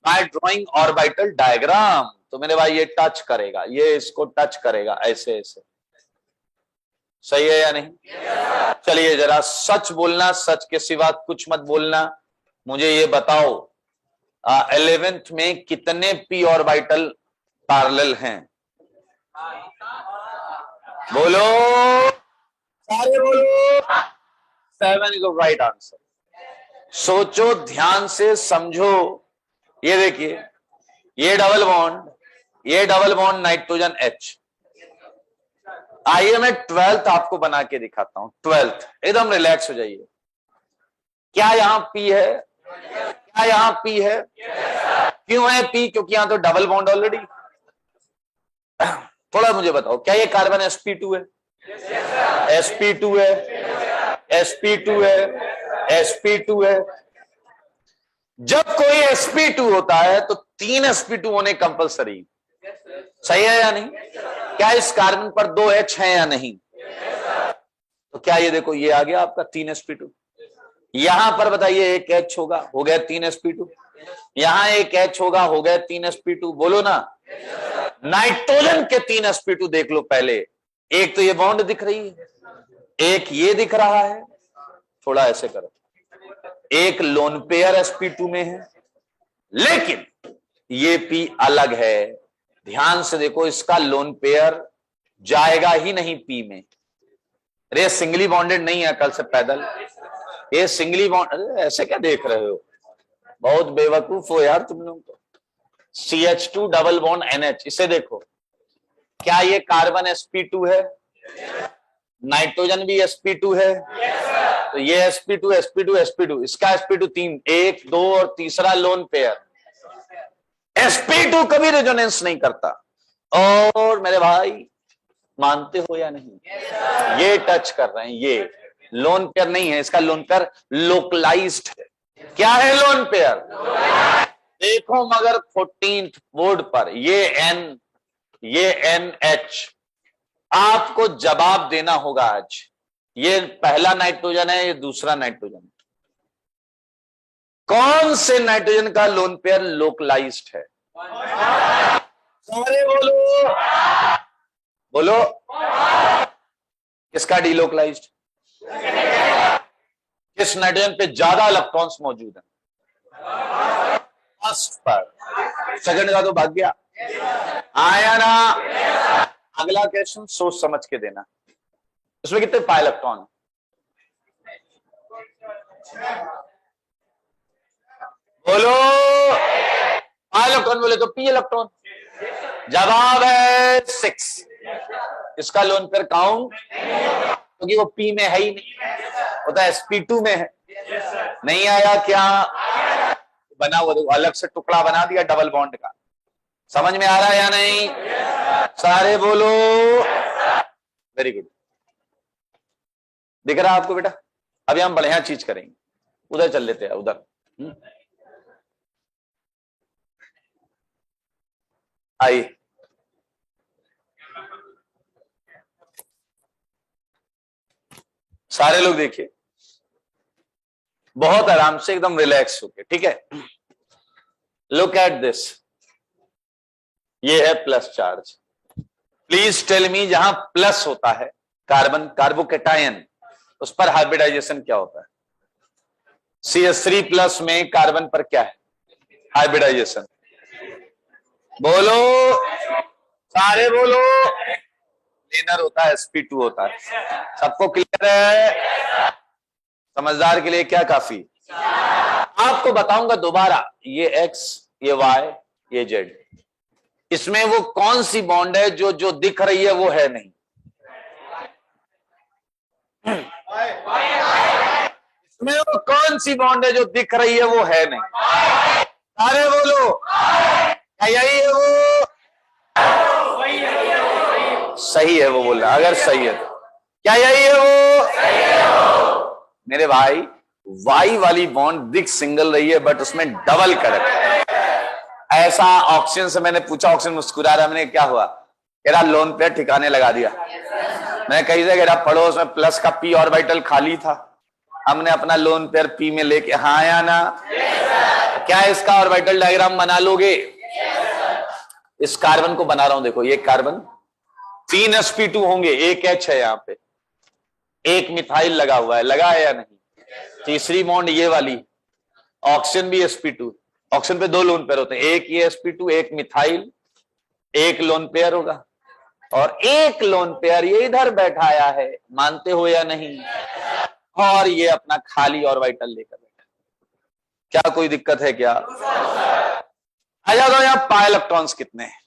बाय ड्राइंग ऑर्बिटल डायग्राम तो मेरे भाई ये टच करेगा, ये इसको टच करेगा, ऐसे ऐसे। सही है या नहीं? चलिए जरा सच बोलना, सच के सिवा कुछ मत बोलना। मुझे ये बताओ 11th में कितने पी ऑर्बिटल पैरेलल हैं? बोलो सारे बोलो। 7 इज द राइट आंसर। सोचो ध्यान से समझो। ये देखिए, ये डबल बॉन्ड नाइट्रोजन H। आइए मैं 12th आपको बना के दिखाता हूं। 12th एकदम रिलैक्स हो जाइए। क्या यहां P है? क्या यहां P है? क्यों है P? क्योंकि यहां तो डबल बॉन्ड ऑलरेडी। थोड़ा मुझे बताओ, क्या ये कार्बन sp2 है? sp2 है, sp2 है, sp2 है। जब कोई sp2 होता है तो 3 sp2 होने कंपलसरी। सही है या नहीं? क्या इस कार्बन पर 2 H है या नहीं? तो क्या ये देखो, ये आ गया आपका 3 sp2। यहां पर बताइए एक H होगा, हो गया 3 sp2। यहां एक H होगा, हो गया 3 sp2। बोलो ना। नाइट्रोजन के 3 sp2 देख लो पहले। एक तो ये बॉन्ड दिख रही है, एक ये दिख रहा है। थोड़ा ऐसे करो, एक लोन पेयर sp2 में है, लेकिन ये P अलग है। ध्यान से देखो, इसका लोन पेयर जाएगा ही नहीं P में। अरे सिंगली बॉन्डेड नहीं है, कल से पैदल। ये सिंगली बॉन्ड, ऐसे क्या देख रहे हो? बहुत बेवकूफ हो यार तुम लोग तो। CH2 डबल बॉन्ड NH, इसे देखो। क्या ये कार्बन sp2 है? नाइट्रोजन भी sp2 है। तो ये sp2 sp2 sp2, इसका sp2 3, 1 2 और तीसरा लोन पेयर। sp2 कभी रेजोनेंस नहीं करता। और मेरे भाई मानते हो या नहीं? ये टच कर रहे हैं, ये लोन पेयर नहीं है, इसका लोन पेयर लोकलाइज्ड है। क्या है लोन पेयर? देखो मगर 14th बोर्ड पर ये NH आपको जवाब देना होगा आज। ये पहला नाइट्रोजन है, ये दूसरा नाइट्रोजन है। कौन से नाइट्रोजन का लोन पेयर लोकलाइज्ड है? सारे बोलो बोलो। किसका डिलोकलाइज्ड? किस नाइट्रोजन पे ज्यादा इलेक्ट्रॉन्स मौजूद है? फर्स्ट पर। सेकंड का तो भाग गया। आया ना? अगला क्वेश्चन सोच समझ के देना। उसमें कितने पाई इलेक्ट्रॉन? बोलो। पाई इलेक्ट्रॉन बोले तो P इलेक्ट्रॉन। जवाब है 6। इसका लोन पेयर काउंट, क्योंकि वो P में है ही नहीं, वो तो sp2 में है। नहीं आया क्या? बना वो देखो, अलग से टुकड़ा बना दिया डबल बॉन्ड का। समझ में आ रहा है या नहीं? सारे बोलो। Very good. दिख रहा है आपको बेटा? अभी हम बढ़िया चीज करेंगे, उधर चल लेते हैं, उधर। आइए सारे लोग देखिए, बहुत आराम से एकदम रिलैक्स होके, ठीक है। लुक एट दिस, ये है plus charge, please tell me, जहां प्लस होता है कार्बन कार्बोकेटायन, उस पर हाइब्रिडाइजेशन क्या होता है? CH3 प्लस में कार्बन पर क्या है हाइब्रिडाइजेशन? बोलो, सारे बोलो। लेनर होता है, sp2 होता है। सबको क्लियर है? समझदार के लिए क्या काफी? आपको बताऊंगा दोबारा, ये X, ये Y, ये Z, इसमें वो कौन सी बॉन्ड है जो जो दिख रही है वो है नहीं? इसमें वो कौन सी बॉन्ड है जो दिख रही है वो है नहीं? अरे बोलो, क्या यही है वो? सही है वो बोल रहा, अगर सही है तो क्या यही है वो? मेरे भाई, वाई वाली बॉन्ड दिख सिंगल रही है बट उसमें डबल करेक्ट। ऐसा ऑक्सीजन से मैंने पूछा, ऑक्सीजन मुस्कुरा रहा, मैंने क्या हुआ? कह लोन पेयर ठिकाने लगा दिया। मैं कहीं से कह पढ़ो, उसमें प्लस का पी ऑर्बिटल खाली था, हमने अपना लोन पेयर पी में लेके, हाँ या ना? क्या इसका ऑर्बिटल डायग्राम बना लोगे? इस कार्बन को बना रहा हूं, देखो ये कार्बन, 3 sp2 होंगे, एक H है यहां पे, एक मिथाइल लगा हुआ है, लगा है या नहीं? तीसरी बॉन्ड ये वाली, ऑक्सीजन भी sp2, ऑक्सीजन पे 2 लोन पेयर होते हैं, एक ये sp2, एक मिथाइल, एक लोन पेयर होगा, और एक लोन पेयर ये इधर बैठाया है, मानते हो या नहीं? और ये अपना खाली ऑर्बिटल लेकर बैठा। क्या कोई दिक्कत है क्या? आ जाओ, तो यहां पाई इलेक्ट्रॉन्स कितने हैं?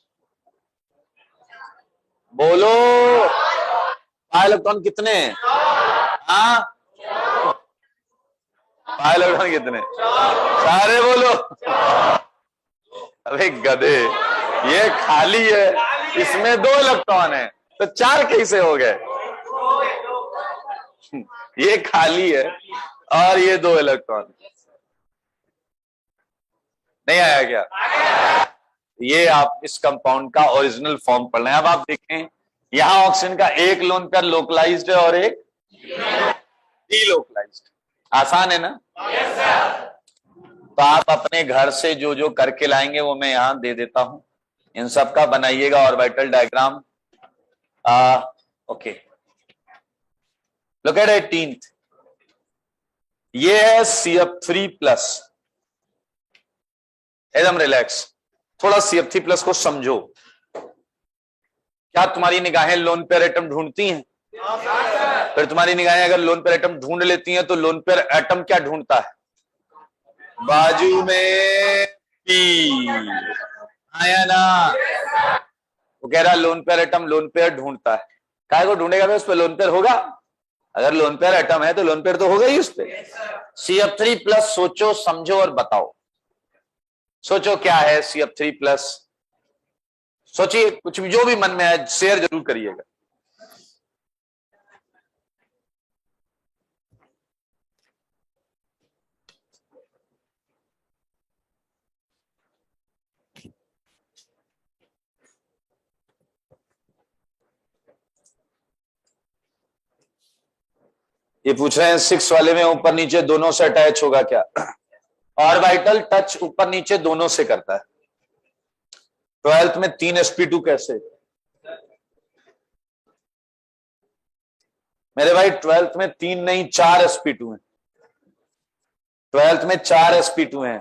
बोलो, पाई इलेक्ट्रॉन कितने हैं? हाँ, पाई इलेक्ट्रॉन कितने? सारे बोलो। अरे गधे, ये खाली है, इसमें 2 इलेक्ट्रॉन है, तो 4 कैसे हो गए? ये खाली है और ये 2 इलेक्ट्रॉन। नहीं आया क्या? ये आप इस कंपाउंड का ओरिजिनल फॉर्म पढ़ रहे हैं। अब आप देखें, यहां ऑक्सीजन का एक लोन पेयर लोकलाइज्ड है और एक डीलोकलाइज्ड। आसान है ना? तो आप अपने घर से जो जो करके लाएंगे वो मैं यहां दे देता हूं, इन सब का बनाइएगा orbital diagram. Okay, look at 18th, ये है CF3 प्लस। एकदम रिलैक्स, थोड़ा CF3 प्लस को समझो। क्या तुम्हारी निगाहें लोन पेयर एटम ढूंढती हैं? फिर तुम्हारी निगाहें अगर लोन पेयर एटम ढूंढ लेती हैं तो लोन पेयर एटम क्या ढूंढता है? बाजू में पी, आया ना? वो कह रहा lone pair atom lone pair ढूंढता है। काय को ढूंढेगा? उस पर लोन पेयर होगा। अगर लोन पेयर एटम है तो लोन पेयर तो होगा ही उस पर। CF3 प्लस सोचो, समझो और बताओ। सोचो क्या है CF3 प्लस? सोचिए, कुछ भी जो भी मन में है शेयर जरूर करिएगा। ये पूछ रहे हैं 6 वाले में ऊपर नीचे दोनों से अटैच होगा क्या? ऑर्बिटल टच ऊपर नीचे दोनों से करता है। 12th में 3 sp2 कैसे? मेरे भाई 12th में 3 नहीं 4 sp2 है। 12th में 4 sp2 हैं।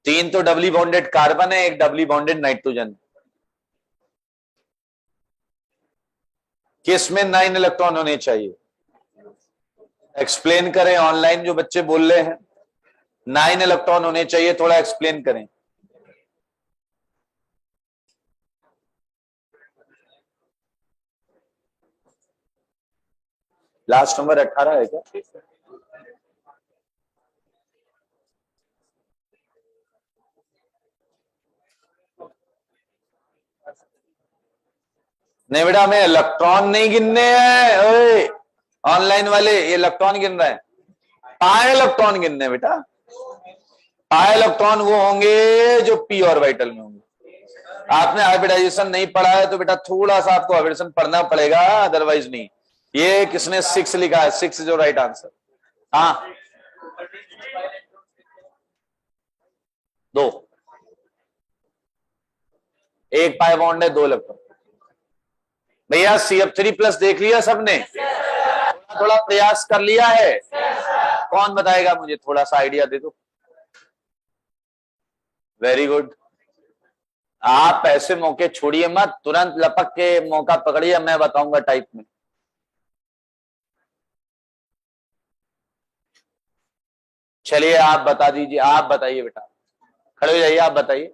3 तो डबली बॉन्डेड कार्बन है, एक डबली बॉन्डेड नाइट्रोजन। किस में 9 इलेक्ट्रॉन होने चाहिए? एक्सप्लेन करें, ऑनलाइन जो बच्चे बोल रहे हैं 9 इलेक्ट्रॉन होने चाहिए, थोड़ा एक्सप्लेन करें। लास्ट नंबर 18 है क्या? नहीं बेटा, हमें इलेक्ट्रॉन नहीं गिनने हैं। ऑनलाइन वाले ये इलेक्ट्रॉन गिन रहे हैं, पाई इलेक्ट्रॉन गिनने बेटा। पाई इलेक्ट्रॉन वो होंगे जो पी ऑर्बिटल में होंगे। आपने हाइब्रिडाइजेशन नहीं पढ़ा है तो बेटा थोड़ा सा आपको हाइब्रिडेशन पढ़ना पड़ेगा, अदरवाइज नहीं। ये किसने 6 लिखा है? 6 जो राइट आंसर। हाँ, 2, एक पाई बॉन्ड है, 2 इलेक्ट्रॉन। भैया CF3+ देख लिया सबने? थोड़ा थोड़ा प्रयास कर लिया है? कौन बताएगा मुझे, थोड़ा सा आइडिया दे दो। Very good. आप ऐसे मौके छोड़िए मत, तुरंत लपक के मौका पकड़िए, मैं बताऊंगा टाइप में। चलिए आप बता दीजिए, आप बताइए बेटा, खड़े हो जाइए, आप बताइए।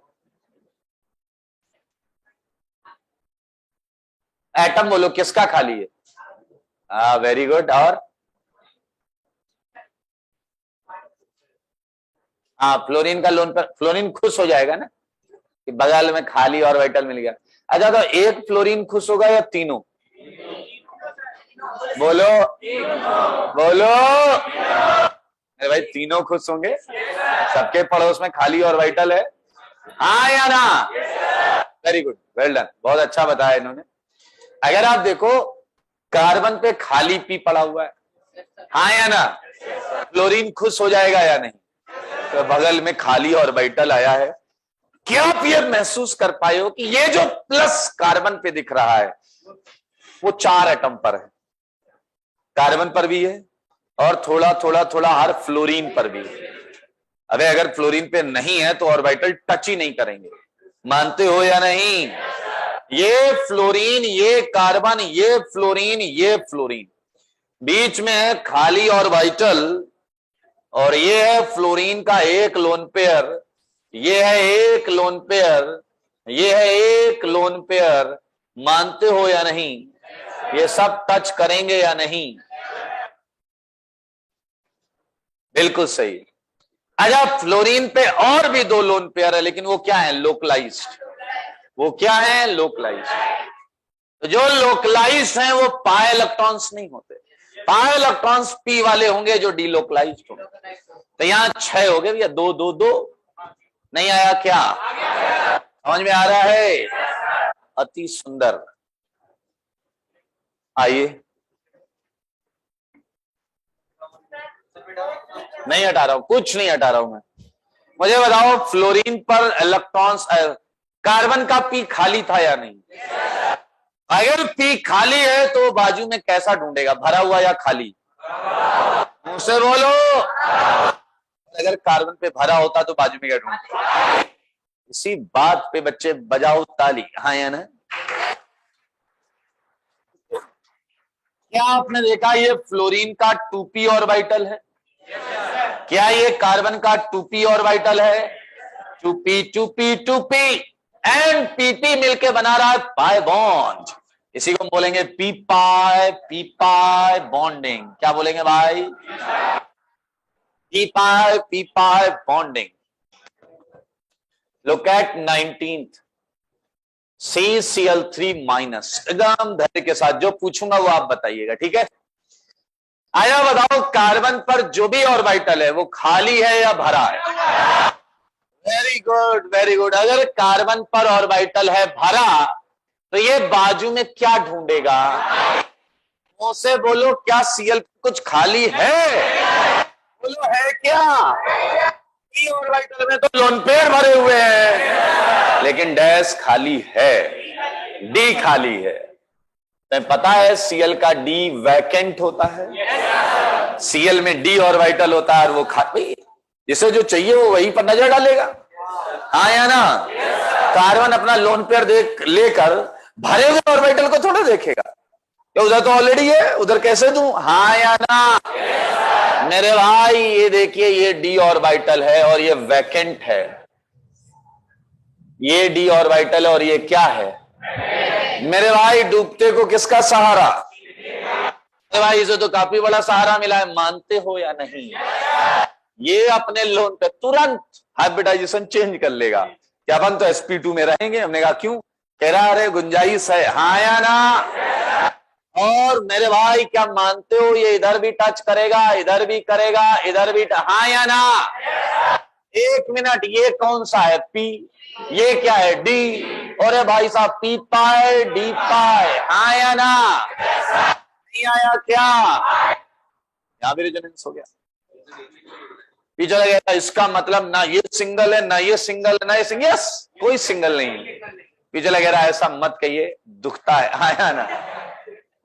एटम बोलो, किसका खाली है? हाँ वेरी गुड। और हाँ, फ्लोरीन का लोन पर, फ्लोरीन खुश हो जाएगा ना कि बगल में खाली ऑर्बिटल मिल गया। अच्छा तो एक फ्लोरीन खुश होगा या तीनों? बोलो बोलो। अरे भाई तीनों खुश होंगे, सबके पड़ोस में खाली ऑर्बिटल है, हाँ या ना? वेरी गुड, वेल डन, बहुत अच्छा बताया इन्होंने। अगर आप देखो कार्बन पे खाली पी पड़ा हुआ है, हाँ या ना? फ्लोरीन खुश हो जाएगा या नहीं? तो बगल में खाली ऑर्बिटल आया है। क्या आप ये महसूस कर पाए हो कि ये जो प्लस कार्बन पे दिख रहा है वो 4 एटम पर है, कार्बन पर भी है और थोड़ा थोड़ा थोड़ा हर फ्लोरीन पर भी है। अबे अगर फ्लोरीन पे नहीं है तो ऑर्बिटल टच ही नहीं करेंगे, मानते हो या नहीं? ये फ्लोरीन, ये कार्बन, ये फ्लोरीन, ये फ्लोरीन, बीच में है खाली ऑर्बिटल, और ये है फ्लोरीन का एक लोन पेयर, ये है एक लोन पेयर, ये है एक लोन पेयर, मानते हो या नहीं? ये सब टच करेंगे या नहीं? बिल्कुल सही। अच्छा फ्लोरीन पे और भी 2 लोन पेयर है, लेकिन वो क्या है? लोकलाइज्ड। वो क्या है? लोकलाइज्ड। तो जो लोकलाइज्ड हैं वो पाई इलेक्ट्रॉन्स नहीं होते, पाई इलेक्ट्रॉन्स पी वाले होंगे जो डीलोकलाइज्ड होंगे। तो यहां 6 हो गए भैया, 2 2 2। नहीं आया क्या? समझ में आ रहा है? अति सुंदर। आइए, नहीं हटा रहा हूं, कुछ नहीं हटा रहा हूं मैं। मुझे बताओ फ्लोरीन पर इलेक्ट्रॉन्स, कार्बन का पी खाली था या नहीं? अगर पी खाली है तो बाजू में कैसा ढूंढेगा, भरा हुआ या खाली? मुझसे बोलो। अगर कार्बन पे भरा होता तो बाजू में क्या ढूंढता? इसी बात पे बच्चे बजाओ ताली, हाँ या ना? क्या आपने देखा ये फ्लोरीन का 2p ऑर्बिटल है? क्या ये कार्बन का 2p ऑर्बिटल है? 2p 2p 2p and pp मिलके बना रहा है पाई बॉन्ड। इसी को हम बोलेंगे पी पाई बॉन्डिंग। क्या बोलेंगे भाई? P pi bonding. Look at 19th, CCl3-। एकदम धैर्य के साथ जो पूछूंगा वो आप बताइएगा, ठीक है? आया बताओ कार्बन पर जो भी ऑर्बिटल है वो खाली है या भरा है? Very good very good. अगर कार्बन पर ऑर्बिटल है भरा तो ये बाजू में क्या ढूंढेगा? मुझसे बोलो, क्या Cl कुछ खाली है? बोलो है क्या? पी ऑर्बिटल में तो लोन पेयर भरे हुए हैं, लेकिन डैश खाली है, डी खाली है। तुम्हें पता है Cl का डी वैकेंट होता है, Cl में डी ऑर्बिटल होता है और वो खाली, जिसे जो चाहिए वो वहीं पर नजर डालेगा, हाँ या ना? कार्बन अपना लोन पेयर देख लेकर भरे हुए ऑर्बिटल को थोड़ा देखेगा, तो उधर तो ऑलरेडी है, उधर कैसे दूं, हाँ या ना? मेरे भाई ये देखिए, ये डी ऑर्बिटल है और ये वैकेंट है, ये डी ऑर्बिटल और ये क्या है? मेरे भाई डूबते को किसका सहारा? मेरे भाई इसे तो काफी बड़ा सहारा मिला है, मानते हो या नहीं? ये अपने लोन पे तुरंत हाइब्रिडाइजेशन चेंज कर लेगा कि अपन तो sp2 में रहेंगे। हमने कहा क्यों? कह रहा अरे गुंजाइश है, हाँ या ना? और मेरे भाई क्या मानते हो ये इधर भी टच करेगा, इधर भी करेगा, इधर भी, हाँ या ना? 1 मिनट, ये कौन सा है? पी, ये क्या है? डी, और भाई साहब पी पाए डी पाए, हाँ या ना? नहीं आया क्या? यहां भी रेजोनेंस हो गया, पी चला गया। इसका मतलब ना ये सिंगल है, ना ये सिंगल है, ना ये सिंगल, यस कोई सिंगल नहीं है। पीछे लगे रहा ऐसा मत कहिए, दुखता है। हाँ या ना?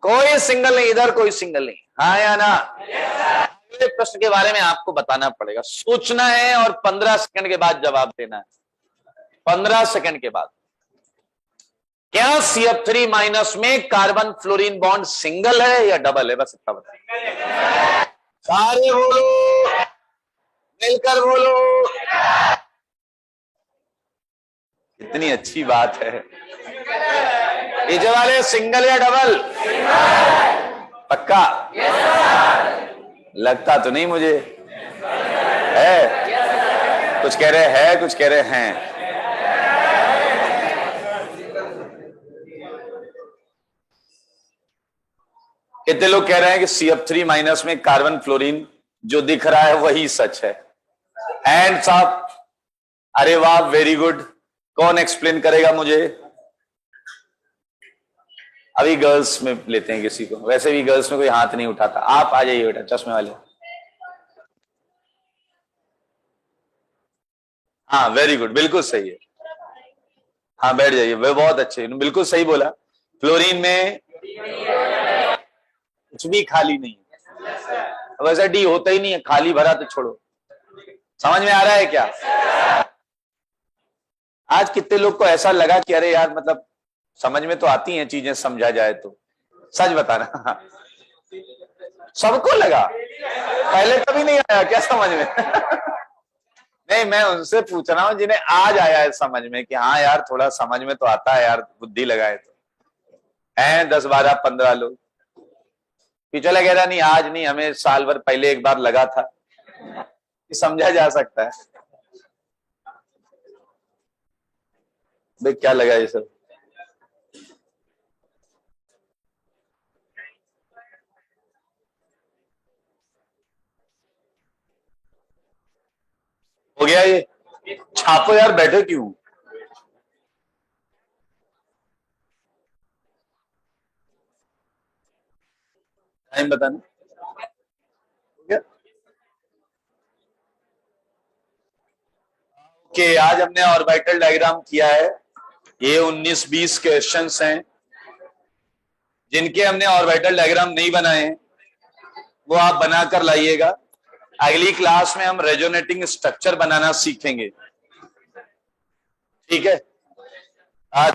कोई सिंगल नहीं इधर, कोई सिंगल नहीं। हाँ या ना? अगले प्रश्न के बारे में आपको बताना पड़ेगा, सोचना है और 15 सेकंड के बाद जवाब देना है। 15 सेकंड के बाद। क्या CF3 माइनस में कार्बन फ्लोरीन बॉन्ड सिंगल है या डबल है? बस इतना बताइए। सारे बोलो, मिलकर बोलो। इतनी अच्छी बात है। पीछे वाले सिंगल या डबल? पक्का? लगता तो नहीं मुझे है। कुछ कह रहे हैं, कुछ कह रहे हैं। कितने लोग कह रहे हैं कि CF3 माइनस में कार्बन फ्लोरीन जो दिख रहा है वही सच है? Hands up. अरे वाह, वेरी गुड। कौन एक्सप्लेन करेगा मुझे? अभी गर्ल्स में लेते हैं किसी को, वैसे भी गर्ल्स में कोई हाथ नहीं उठाता। आप आ जाइए बेटा, चश्मे वाले। हाँ वेरी गुड, बिल्कुल सही है। हाँ बैठ जाइए, वे बहुत अच्छे, बिल्कुल सही बोला। फ्लोरीन में कुछ भी खाली नहीं है, वैसे डी होता ही नहीं है, खाली भरा तो छोड़ो। समझ में आ रहा है क्या? आज कितने लोग को ऐसा लगा कि अरे यार मतलब समझ में तो आती हैं चीजें, समझा जाए तो? सच बताना। सबको लगा? पहले कभी नहीं आया क्या समझ में? नहीं, मैं उनसे पूछ रहा हूं जिन्हें आज आया है समझ में कि हाँ यार थोड़ा समझ में तो आता है यार, बुद्धि लगाए तो। हैं 10, 12, 15 लोग। पीछे लगे रहा नहीं, आज नहीं, हमें साल भर पहले एक बार लगा था कि समझा जा सकता है। भाई क्या लगा ये सब? हो गया ये? छापो यार, बैठे क्यों? टाइम बताना। ओके, आज हमने ऑर्बिटल डायग्राम किया है। ये 19-20 क्वेश्चंस हैं। जिनके हमने ऑर्बिटल डायग्राम नहीं बनाए हैं वो आप बनाकर लाइएगा। अगली क्लास में हम रेजोनेटिंग स्ट्रक्चर बनाना सीखेंगे। ठीक है? आज